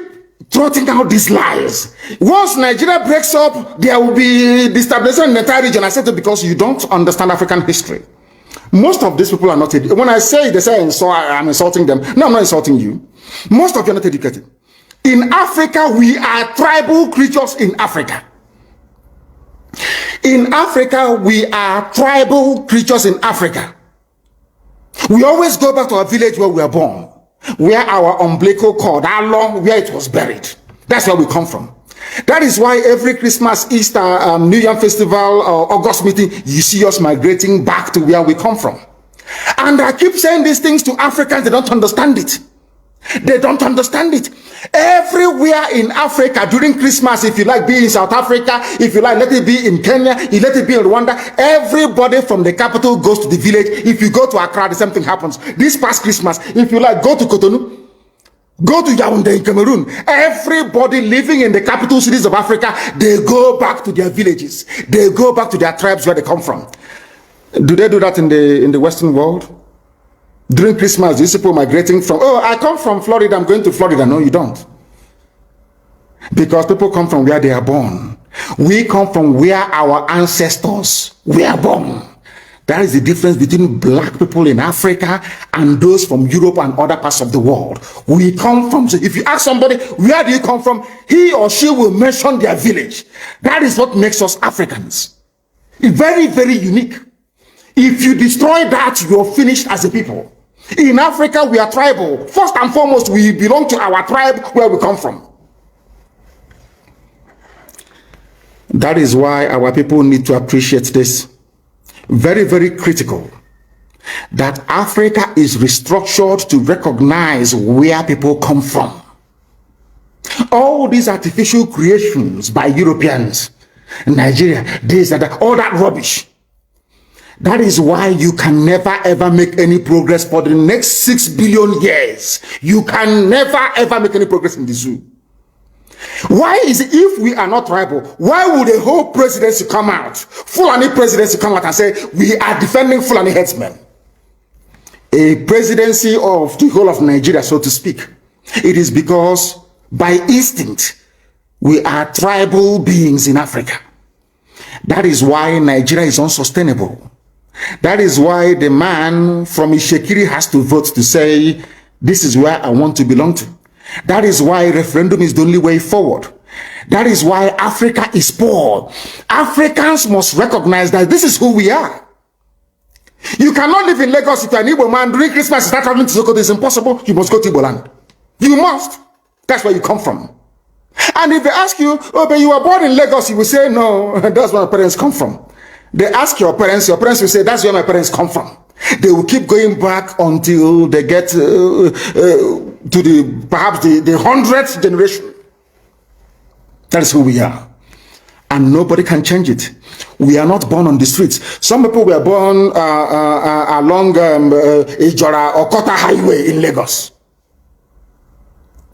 trotting out these lies. Once Nigeria breaks up, there will be destabilization in the entire region. I said it because you don't understand African history. Most of these people are not educated. When I say they say I'm insulting them, no, I'm not insulting you. Most of you are not educated. In Africa, we are tribal creatures in Africa. In Africa, we are tribal creatures in Africa. We always go back to our village where we were born, where our umbilical cord, how long, where it was buried. That's where we come from. That is why every Christmas, Easter, New Year festival, or August meeting, you see us migrating back to where we come from. And I keep saying these things to Africans, they don't understand it. They don't understand it. Everywhere in Africa during Christmas, if you like, be in South Africa, if you like, let it be in Kenya, you let it be in Rwanda, everybody from the capital goes to the village. If you go to Accra, the same thing happens. This past Christmas, if you like, go to Cotonou, go to Yaoundé in Cameroon. Everybody living in the capital cities of Africa, they go back to their villages. They go back to their tribes where they come from. Do they do that in the Western world? During Christmas, these people migrating from, oh, I come from Florida, I'm going to Florida. No, you don't. Because people come from where they are born. We come from where our ancestors were born. That is the difference between black people in Africa and those from Europe and other parts of the world. We come from, so if you ask somebody, where do you come from? He or she will mention their village. That is what makes us Africans. Very, very unique. If you destroy that, you're finished as a people. In Africa, we are tribal. First and foremost, we belong to our tribe where we come from. That is why our people need to appreciate this. Very, very critical that Africa is restructured to recognize where people come from. All these artificial creations by Europeans, Nigeria, this and that, all that rubbish. That is why you can never ever make any progress for the next 6 billion years. You can never ever make any progress in the zoo. Why is it, if we are not tribal, why would a whole presidency come out, Fulani presidency come out and say, we are defending Fulani headsmen? A presidency of the whole of Nigeria, so to speak. It is because by instinct, we are tribal beings in Africa. That is why Nigeria is unsustainable. That is why the man from Ishekiri has to vote to say, this is where I want to belong to. That is why referendum is the only way forward. That is why Africa is poor. Africans must recognize that this is who we are. You cannot live in Lagos if you're an Igbo man during Christmas and start traveling to Sokoto. It's impossible. You must go to Igbo land. You must. That's where you come from. And if they ask you, oh, but you were born in Lagos, you will say, no, that's where my parents come from. They ask your parents will say, that's where my parents come from. They will keep going back until they get to perhaps the 100th generation. That is who we are. And nobody can change it. We are not born on the streets. Some people were born along Ijora or Kota Highway in Lagos.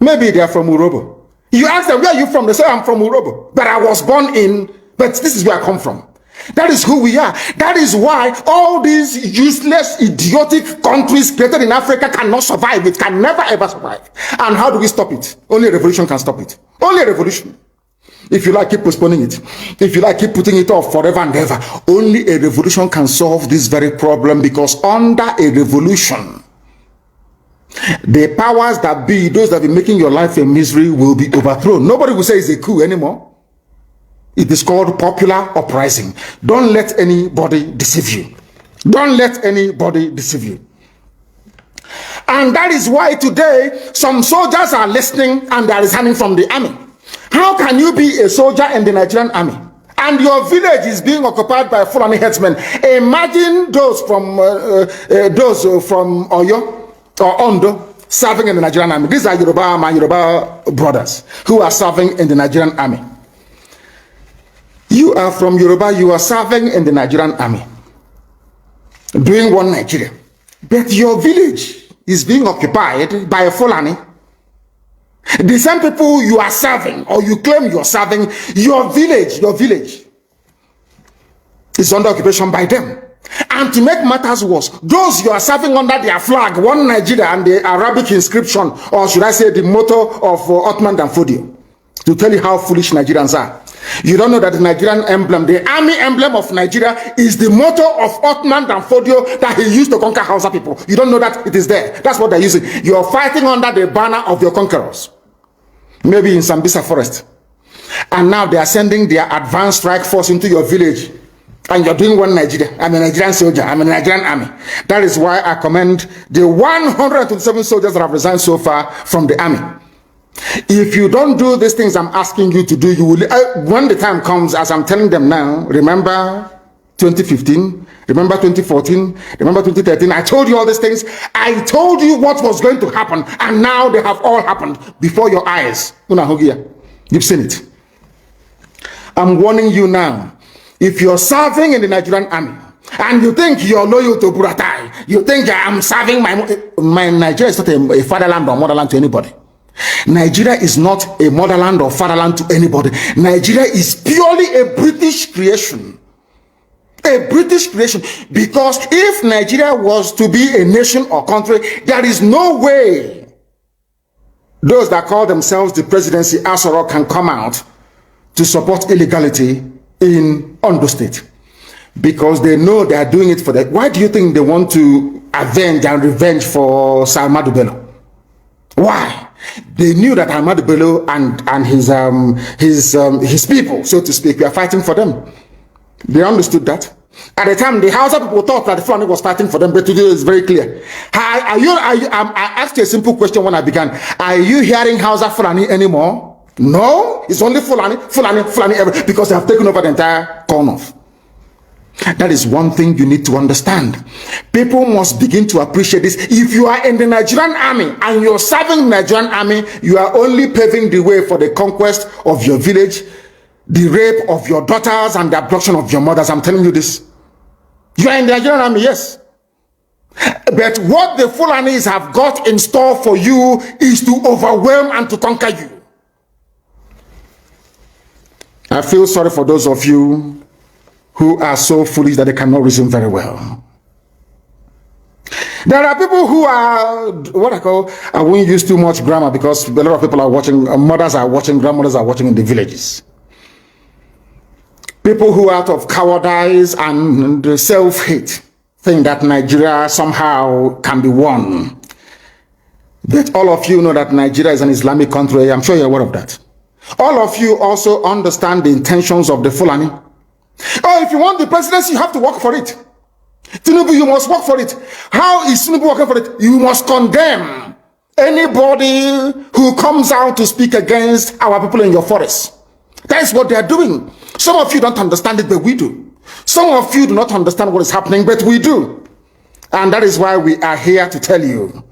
Maybe they are from Urobo. You ask them, where are you from? They say, I'm from Urobo. But I was born in, but this is where I come from. That is who we are. That is why all these useless, idiotic countries created in Africa cannot survive. It can never ever survive. And how do we stop it? Only a revolution can stop it. Only a revolution. If you like, keep postponing it. If you like, keep putting it off forever and ever. Only a revolution can solve this very problem, because under a revolution, the powers that be, those that be making your life a misery, will be overthrown. Nobody will say it's a coup anymore. It is called popular uprising. Don't let anybody deceive you. Don't let anybody deceive you. And that is why today some soldiers are listening and they are resigning from the army. How can you be a soldier in the Nigerian army and your village is being occupied by Fulani headsmen? Imagine those from Oyo or Ondo serving in the Nigerian army. These are my Yoruba brothers who are serving in the Nigerian army. You are from Yoruba, you are serving in the Nigerian army, doing one Nigeria. But your village is being occupied by a Fulani. The same people you are serving, or you claim you are serving, your village is under occupation by them. And to make matters worse, those you are serving under their flag, one Nigeria, and the Arabic inscription, or should I say the motto of Ottoman Danfodio, to tell you how foolish Nigerians are. You don't know that the Nigerian emblem, the army emblem of Nigeria, is the motto of Ottoman Danfodio that he used to conquer Hausa people. You don't know that it is there. That's what they're using. You're fighting under the banner of your conquerors. Maybe in Sambisa forest. And now they are sending their advanced strike force into your village. And you're doing one Nigeria. I'm a Nigerian soldier. I'm a Nigerian army. That is why I commend the 127 soldiers that have resigned so far from the army. If you don't do these things I'm asking you to do, you will, when the time comes, as I'm telling them now, remember 2015, remember 2014, remember 2013, I told you all these things. I told you what was going to happen, and now they have all happened before your eyes. You've seen it. I'm warning you now. If you're serving in the Nigerian army, and you think you're loyal to Buratai, you think I'm serving my Nigeria is not a fatherland or motherland to anybody. Nigeria is not a motherland or fatherland to anybody. Nigeria is purely a British creation. A British creation. Because if Nigeria was to be a nation or country, there is no way those that call themselves the presidency Asoro can come out to support illegality in Ondo State. because they know they are doing it for that. Why do you think they want to avenge and revenge for Ahmadu Bello? Why? They knew that Ahmadu Bello and his people, so to speak, were fighting for them. They understood that. At the time, the Hausa people thought that the Fulani was fighting for them, but today it's very clear. I asked you a simple question when I began. Are you hearing Hausa Fulani anymore? No, it's only Fulani, because they have taken over the entire corner. That is one thing you need to understand. People must begin to appreciate this. If you are in the Nigerian army and you're serving the Nigerian army, you are only paving the way for the conquest of your village, the rape of your daughters, and the abduction of your mothers. I'm telling you this. You are in the Nigerian army, yes. But what the Fulanis have got in store for you is to overwhelm and to conquer you. I feel sorry for those of you who are so foolish that they cannot reason very well. There are people who are, what I won't use too much grammar because a lot of people are watching, mothers are watching, grandmothers are watching in the villages. People who out of cowardice and self-hate think that Nigeria somehow can be won. But all of you know that Nigeria is an Islamic country. I'm sure you're aware of that. All of you also understand the intentions of the Fulani. Oh, if you want the presidency, you have to work for it. Tinubu, you must work for it. How is Tinubu working for it? You must condemn anybody who comes out to speak against our people in your forest. That is what they are doing. Some of you don't understand it, but we do. Some of you do not understand what is happening, but we do. And that is why we are here to tell you.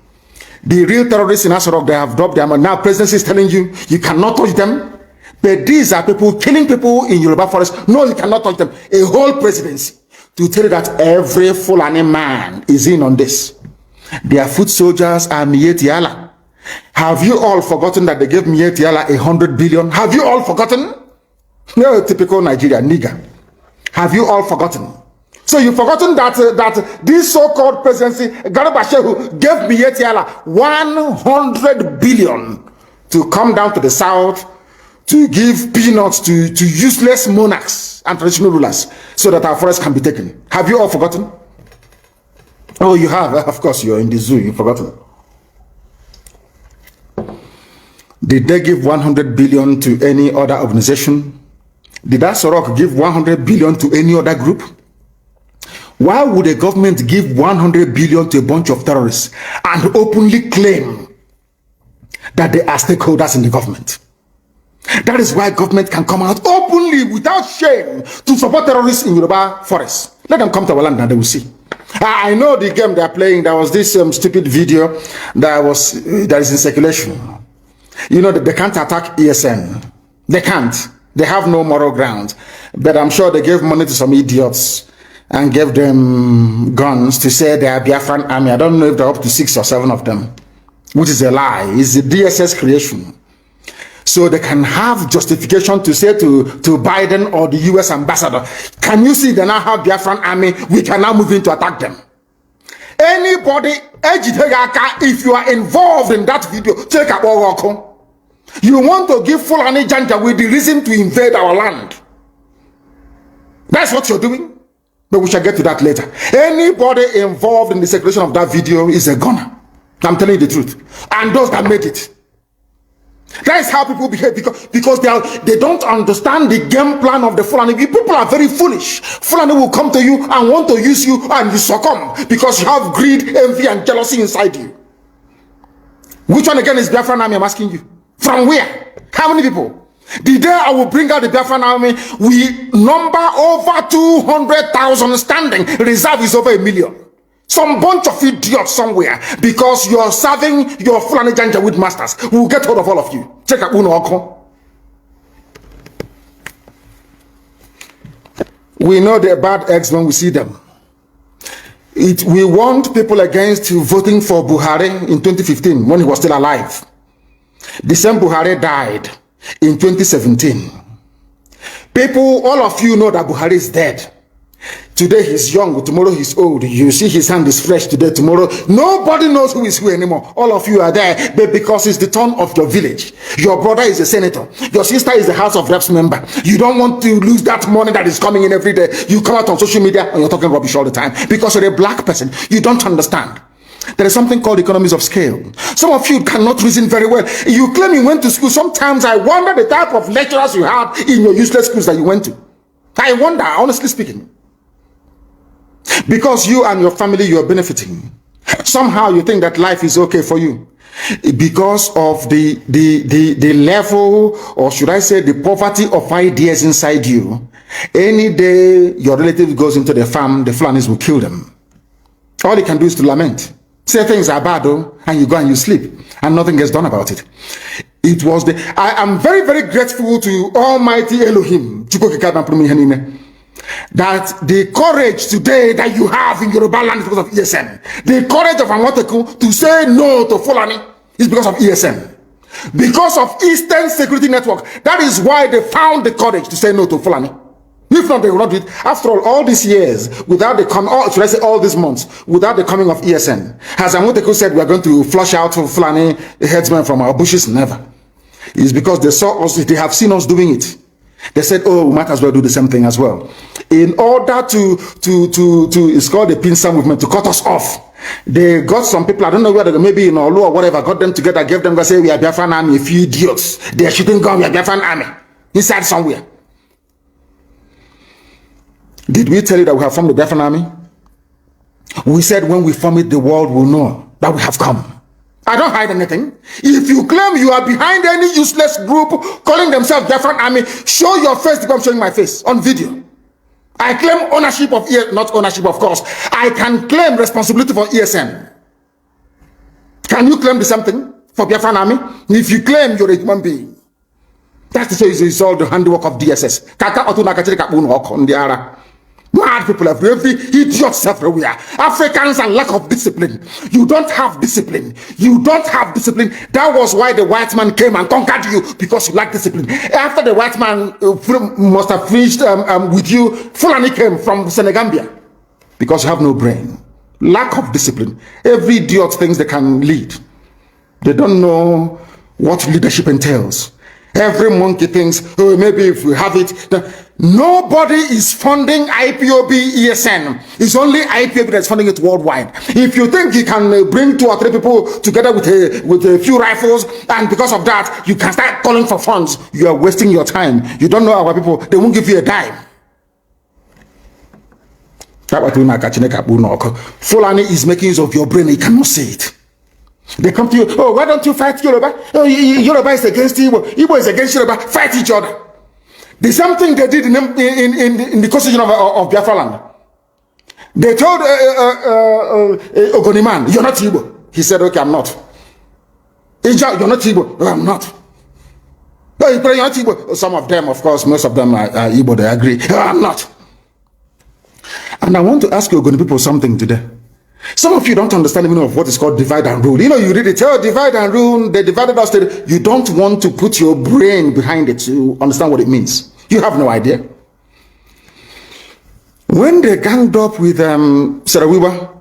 The real terrorists in Asarok, they have dropped them. And now presidency is telling you, you cannot touch them. But these are people killing people in Yoruba forest. No, you cannot touch them. A whole presidency to tell you that every Fulani man is in on this. Their foot soldiers are Miyetti Allah. Have you all forgotten that they gave Miyetti Allah 100 billion? Have you all forgotten? No, typical Nigeria, nigger. Have you all forgotten? So you've forgotten that this so-called presidency, Garba Shehu, gave Miyetti Allah 100 billion to come down to the south to give peanuts to useless monarchs and traditional rulers so that our forests can be taken. Have you all forgotten? Oh, you have. Of course, you're in the zoo. You've forgotten. Did they give 100 billion to any other organization? Did Asorok give 100 billion to any other group? Why would a government give 100 billion to a bunch of terrorists and openly claim that they are stakeholders in the government? That is why government can come out openly without shame to support terrorists in Yoruba forests. Let them come to our land and they will see. I know the game they are playing. There was this stupid video that is in circulation. You know that they can't attack ESN. They can't. They have no moral ground. But I'm sure they gave money to some idiots and gave them guns to say they are Biafran army. I don't know if they're up to 6 or 7 of them, which is a lie. It's the DSS creation. So they can have justification to say to Biden or the US ambassador, can you see they now have Biafran army? We can now move in to attack them. Anybody, if you are involved in that video, take a walk. You want to give Fulani Janja with the reason to invade our land. That's what you're doing. But we shall get to that later. Anybody involved in the circulation of that video is a gunner. I'm telling you the truth. And those that made it. That is how people behave because they don't understand the game plan of the Fulani. People are very foolish. Fulani will come to you and want to use you and you succumb because you have greed, envy, and jealousy inside you. Which one again is Biafran army? I'm asking you. From where? How many people? The day I will bring out the Biafran army, we number over 200,000 standing. Reserve is over 1 million. Some bunch of idiots somewhere because you're serving your Fulani Janja with masters. We'll get hold of all of you. Check out Uno Oko. We know they're bad eggs when we see them. We warned people against voting for Buhari in 2015 when he was still alive. The same Buhari died in 2017. People, all of you know that Buhari is dead. Today he's young, tomorrow he's old. You see his hand is fresh today, tomorrow. Nobody knows who is who anymore. All of you are there, but because it's the turn of your village. Your brother is a senator. Your sister is a House of Reps member. You don't want to lose that money that is coming in every day. You come out on social media and you're talking rubbish all the time because you're a black person. You don't understand. There is something called economies of scale. Some of you cannot reason very well. You claim you went to school. Sometimes I wonder the type of lecturers you had in your useless schools that you went to. I wonder, honestly speaking. Because you and your family, you are benefiting. Somehow you think that life is okay for you. Because of the level, or should I say the poverty of ideas inside you. Any day your relative goes into the farm, the Fulanis will kill them. All you can do is to lament. Say things are bad, though, and you go and you sleep, and nothing gets done about it. It was I am very, very grateful to Almighty Elohim, that the courage today that you have in Yoruba land is because of ESN. The courage of Amoteku to say no to Fulani is because of ESN. Because of Eastern Security Network. That is why they found the courage to say no to Fulani. If not, they will not do it. After all these years, without the coming, should I say all these months, without the coming of ESN, as Amoteku said, we are going to flush out Fulani headsmen from our bushes. Never. It's because they saw us, they have seen us doing it. They said, oh, we might as well do the same thing as well. In order to it's called the pincer movement, to cut us off. They got some people, I don't know whether maybe in Olu or whatever, got them together, gave them, say, we are Biafran army, a few idiots. They are shooting gun, we are Biafran army. Inside somewhere. Did we tell you that we have formed the Biafran army? We said when we form it, the world will know that we have come. I don't hide anything. If you claim you are behind any useless group calling themselves Biafran army, show your face because I'm showing my face on video. I claim ownership of not ownership, of course. I can claim responsibility for ESN. Can you claim the same thing for Biafran army? If you claim you're a human being, that's the say it's all the handiwork of DSS. Mad people every idiots everywhere. Africans and lack of discipline. You don't have discipline. You don't have discipline. That was why the white man came and conquered you, because you lack discipline. After the white man must have finished with you, Fulani came from Senegambia, because you have no brain. Lack of discipline. Every idiot thinks they can lead. They don't know what leadership entails. Every monkey thinks, oh, maybe if we have it. Nobody is funding IPOB ESN. It's only IPOB that's funding it worldwide. If you think you can bring 2 or 3 people together with a few rifles, and because of that, you can start calling for funds, you are wasting your time. You don't know our people. They won't give you a dime. Fulani is making use of your brain. You cannot see it. They come to you, oh, why don't you fight Yoruba? Oh, Yoruba is against Igbo. Igbo is against Yoruba. Fight each other. The same thing they did in the constitution of Biafra land. They told Ogoniman, you're not Igbo. He said, okay, I'm not. Ija, you're not Igbo. No, I'm not. No, you're not Igbo. Some of them, of course, most of them are Igbo, they agree. No, I'm not. And I want to ask you Ogoni people something today. Some of you don't understand the meaning of what is called divide and rule. You know, you read it, oh, divide and rule, they divided us. You don't want to put your brain behind it to understand what it means. You have no idea. When they ganged up with Sarawiwa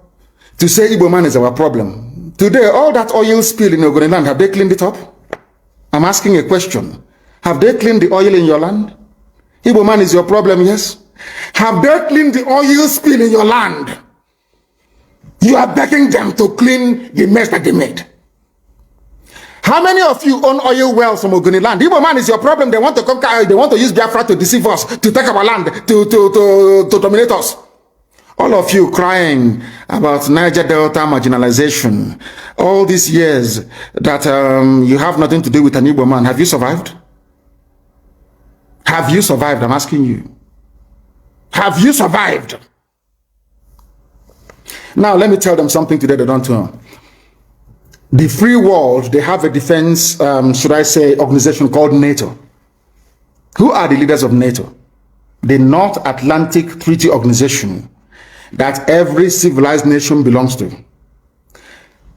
to say Igbo man is our problem, today all that oil spill in Ogoni land, have they cleaned it up? I'm asking a question. Have they cleaned the oil in your land? Igbo man is your problem, yes? Have they cleaned the oil spill in your land? You are begging them to clean the mess that they made. How many of you own oil wells from Ogoni land? Igbo man is your problem. They want to conquer, they want to use Biafra to deceive us, to take our land, to dominate us. All of you crying about Niger Delta marginalization, all these years that you have nothing to do with an Igbo man. Have you survived? Have you survived? I'm asking you. Have you survived? Now, let me tell them something today they don't know. The free world, they have a defense, should I say, organization called NATO. Who are the leaders of NATO? The North Atlantic Treaty Organization that every civilized nation belongs to.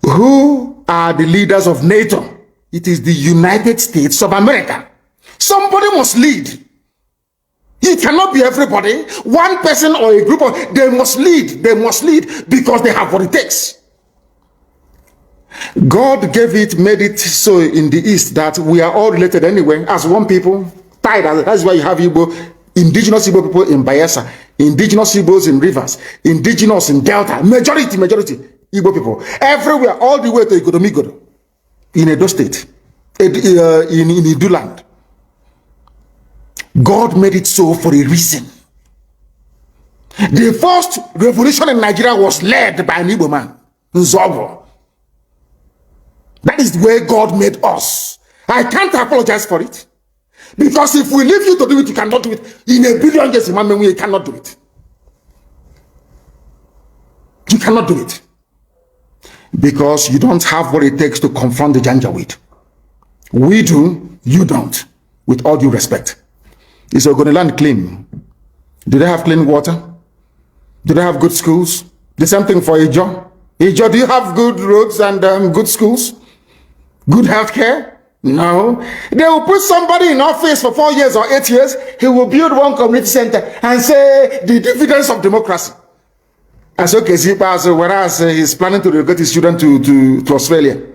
Who are the leaders of NATO? It is the United States of America. Somebody must lead. It cannot be everybody. One person or a group of, they must lead. They must lead because they have what it takes. God gave it, made it so in the East that we are all related anyway, as one people, tied. That's why you have Igbo, indigenous Igbo people in Bayelsa, indigenous Igbos in Rivers, indigenous in Delta, majority Igbo people. Everywhere, all the way to Igodomigodo, in Edo State, in Iduland. God made it so for a reason. The first revolution in Nigeria was led by an Igbo man, Nzobo. That is the way God made us. I can't apologize for it. Because if we leave you to do it, you cannot do it. In a billion years, you cannot do it. You cannot do it. Because you don't have what it takes to confront the Janjaweed. We do, you don't. With all due respect. Is Ogoniland clean? Do they have clean water? Do they have good schools? The same thing for Ijo. Ijo, do you have good roads and good schools? Good health care? No. They will put somebody in office for 4 years or 8 years. He will build one community center and say the dividends of democracy. As okay, whereas he's planning to get his children to Australia.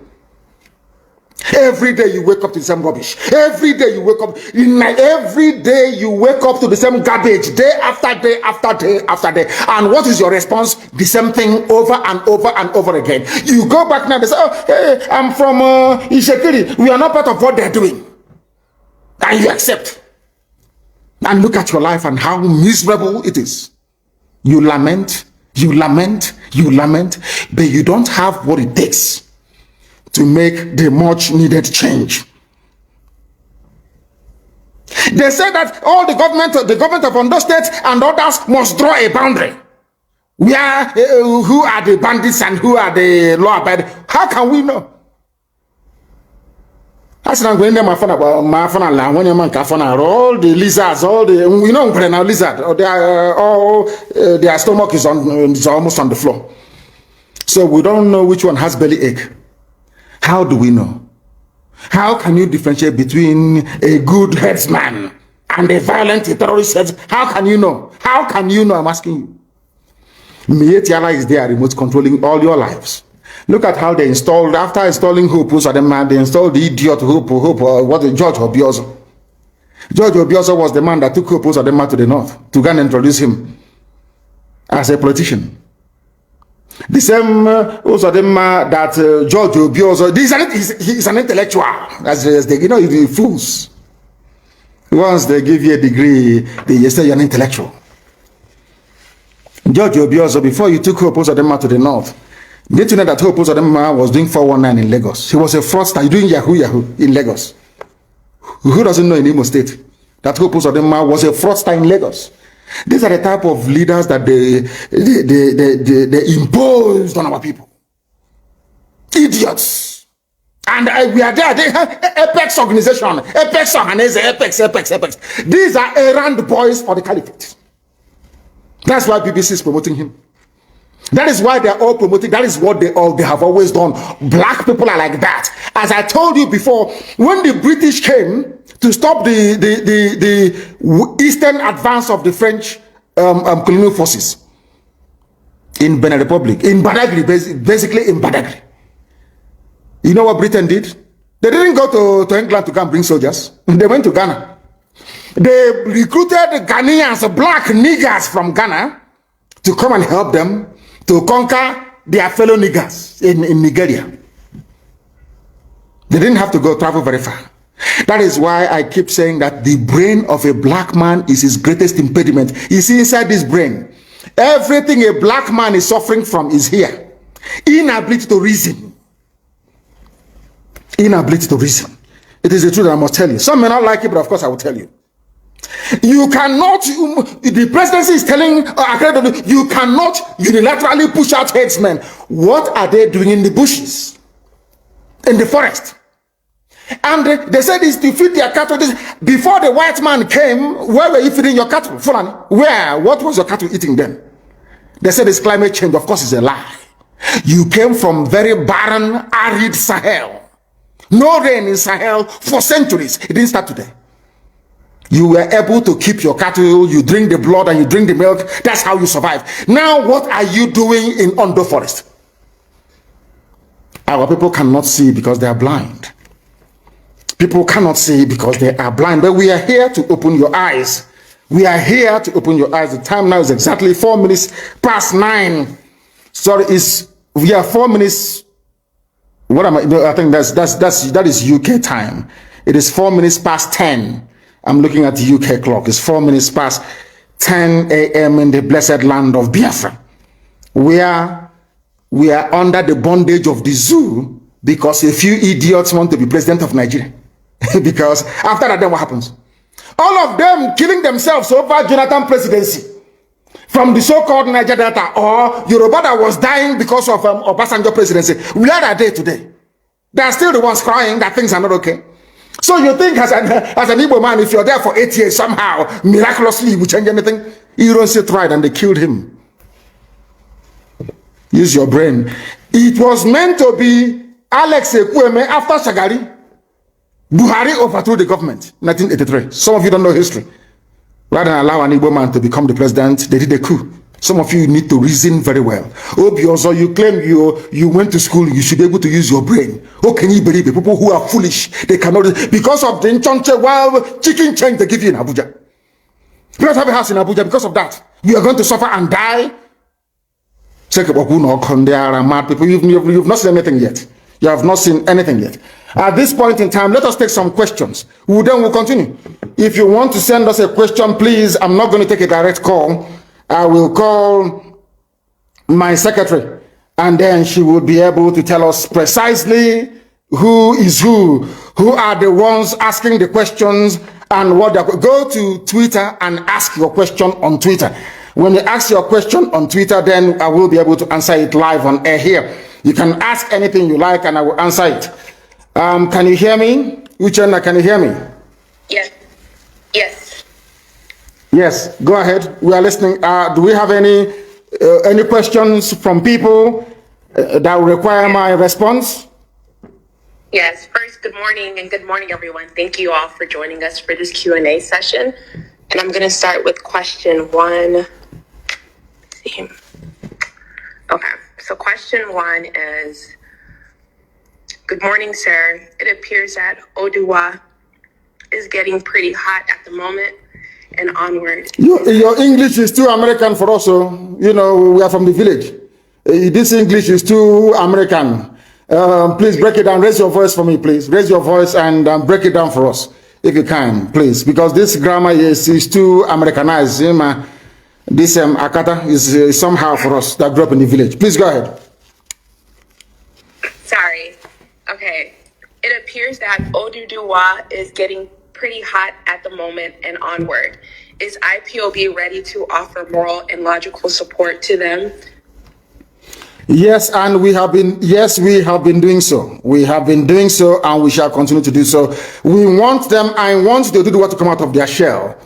Every day you wake up to the same rubbish. Every day you wake up. Every day you wake up to the same garbage. Day after day after day after day. And what is your response? The same thing over and over and over again. You go back now and say, oh, hey, I'm from Ishekiri. We are not part of what they're doing. And you accept. And look at your life and how miserable it is. You lament, you lament, you lament, but you don't have what it takes to make the much needed change. They say that all the government of Ondo State and others must draw a boundary. We are who are the bandits and who are the law abiding. How can we know? That's not going to my phone about my phone and when your man can phone all the lizards, all the now lizard, or they are all their stomach is almost on the floor. So we don't know which one has belly ache. How do we know? How can you differentiate between a good headsman and a violent terrorist headsman? How can you know? How can you know? I'm asking you. Mietiala is there, remote controlling all your lives. Look at how they installed, after installing Hope, they installed the idiot Hope, George Obiozo. George Obiozo was the man that took Hope to the north to go and introduce him as a politician. The same also that George Obiozo, he's an intellectual, as they, the fools. Once they give you a degree, they say you're an intellectual. George Obiozo, before you took Hope to the north, did you know that Hope was doing 419 in Lagos? He was a fraudster doing Yahoo in Lagos. Who doesn't know in Imo State that Hope was a fraudster in Lagos? These are the type of leaders that they imposed on our people. Idiots. And we are there. Apex organization. Apex. These are errand boys for the caliphate. That's why BBC is promoting him. That is why they are all promoting. That is what they have always done. Black people are like that. As I told you before, when the British came to stop the eastern advance of the French colonial forces in Benin Republic, in Badagry, basically in Badagry. You know what Britain did? They didn't go to England to go and bring soldiers. They went to Ghana. They recruited Ghanaians, black niggers from Ghana, to come and help them to conquer their fellow niggers in Nigeria. They didn't have to travel very far. That is why I keep saying that the brain of a black man is his greatest impediment. You see, inside this brain, everything a black man is suffering from is here. Inability to reason. Inability to reason. It is the truth I must tell you. Some may not like it, but of course I will tell you. You cannot, the presidency is telling, you cannot unilaterally push out headsmen. What are they doing in the bushes? In the forest? And they said it's to feed their cattle. Before the white man came, where were you feeding your cattle? Fulani? Where? What was your cattle eating then? They said it's climate change. Of course, it's a lie. You came from very barren, arid Sahel. No rain in Sahel for centuries. It didn't start today. You were able to keep your cattle, you drink the blood and you drink the milk. That's how you survive. Now, what are you doing in Ondo Forest? Our people cannot see because they are blind. People cannot see because they are blind. But we are here to open your eyes. We are here to open your eyes. The time now is exactly 4 minutes past 9. Sorry, we are 4 minutes. What am I? I think that is UK time. It is 4 minutes past 10. I'm looking at the UK clock. It's 4 minutes past 10 a.m. in the blessed land of Biafra. We are under the bondage of the zoo because a few idiots want to be president of Nigeria. Because after that, then what happens? All of them killing themselves over Jonathan presidency. From the so-called Niger Delta or Yoruba that was dying because of Obasanjo presidency. Where are they today? They are still the ones crying that things are not okay. So you think as an Igbo man, if you're there for 8 years, somehow, miraculously, you will change anything? You don't see tried and they killed him. Use your brain. It was meant to be Alex Ekwueme after Shagari. Buhari overthrew the government in 1983. Some of you don't know history. Rather than allow an Igbo man to become the president, they did a coup. Some of you need to reason very well. Also, you claim you went to school, you should be able to use your brain. How can you believe it? People who are foolish, they cannot, because of the Nchonche wild chicken change they give you in Abuja. You don't have a house in Abuja because of that. You are going to suffer and die. Check it, there are mad people. You've not seen anything yet. You have not seen anything yet. At this point in time, let us take some questions. Then we'll continue. If you want to send us a question, please, I'm not going to take a direct call. I will call my secretary, and then she will be able to tell us precisely who is who are the ones asking the questions, and what they're. Go to Twitter and ask your question on Twitter. When you ask your question on Twitter, then I will be able to answer it live on air here. You can ask anything you like, and I will answer it. Can you hear me? Uchenna, can you hear me? Yes. Yes. Yes, go ahead. We are listening. Do we have any questions from people that will require my response? Yes. First, good morning, and good morning, everyone. Thank you all for joining us for this Q&A session. And I'm going to start with question 1. Let's see. Okay. So question 1 is, good morning, sir. It appears that Oduwa is getting pretty hot at the moment and onward. Your English is too American for us. So, you know, we are from the village. This English is too American. Please break it down. Raise your voice for me, please. Raise your voice and break it down for us, if you can, please. Because this grammar is too Americanized. This Akata is somehow for us that grew up in the village. Please go ahead. Sorry. Okay. It appears that Oduduwa is getting pretty hot at the moment and onward. Is IPOB ready to offer moral and logical support to them? Yes, and we have been doing so. We have been doing so, and we shall continue to do so. We want them, I want the Oduduwa to come out of their shell,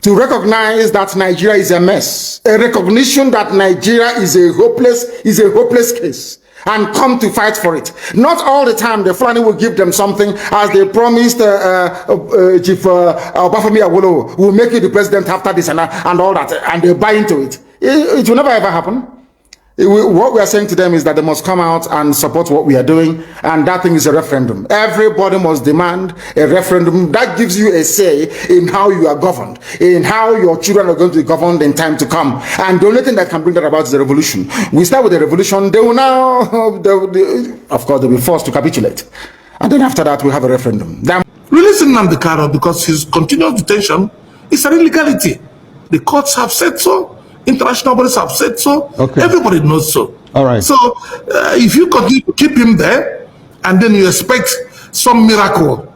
to recognize that Nigeria is a mess, a recognition that Nigeria is a hopeless case, and come to fight for it. Not all the time the Fulani will give them something, as they promised Chief Obafemi Awolowo will make you the president after this and all that, and they buy into it. It will never ever happen. What we are saying to them is that they must come out and support what we are doing, and that thing is a referendum. Everybody must demand a referendum that gives you a say in how you are governed, in how your children are going to be governed in time to come. And the only thing that can bring that about is the revolution. We start with the revolution, they will now, of course, they'll be forced to capitulate. And then after that, we have a referendum. Release Nnamdi because his continuous detention is an illegality. The courts have said so. International bodies have said so. Okay. Everybody knows so. All right. So if you continue to keep him there, and then you expect some miracle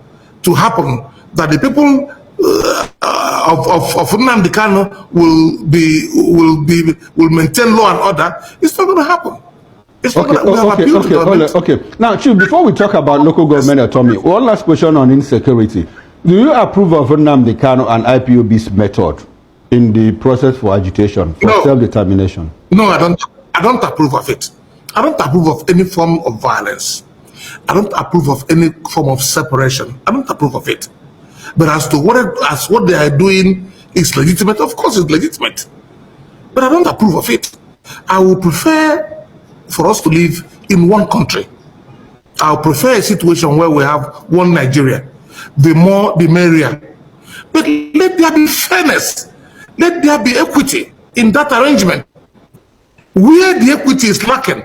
to happen, that the people of Nnamdi Kanu will maintain law and order, it's not going to happen. It's not okay. Now, Chief, before we talk about local government autonomy, one last question on insecurity. Do you approve of Nnamdi Kanu and IPOB's method in the process for agitation, for self-determination? No, I don't approve of it. I don't approve of any form of violence. I don't approve of any form of separation. I don't approve of it. But as to what they are doing is legitimate, of course it's legitimate. But I don't approve of it. I would prefer for us to live in one country. I would prefer a situation where we have one Nigeria. The more, the merrier. But let there be fairness. Let there be equity in that arrangement. Where the equity is lacking,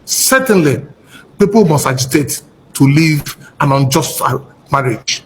certainly people must agitate to leave an unjust marriage.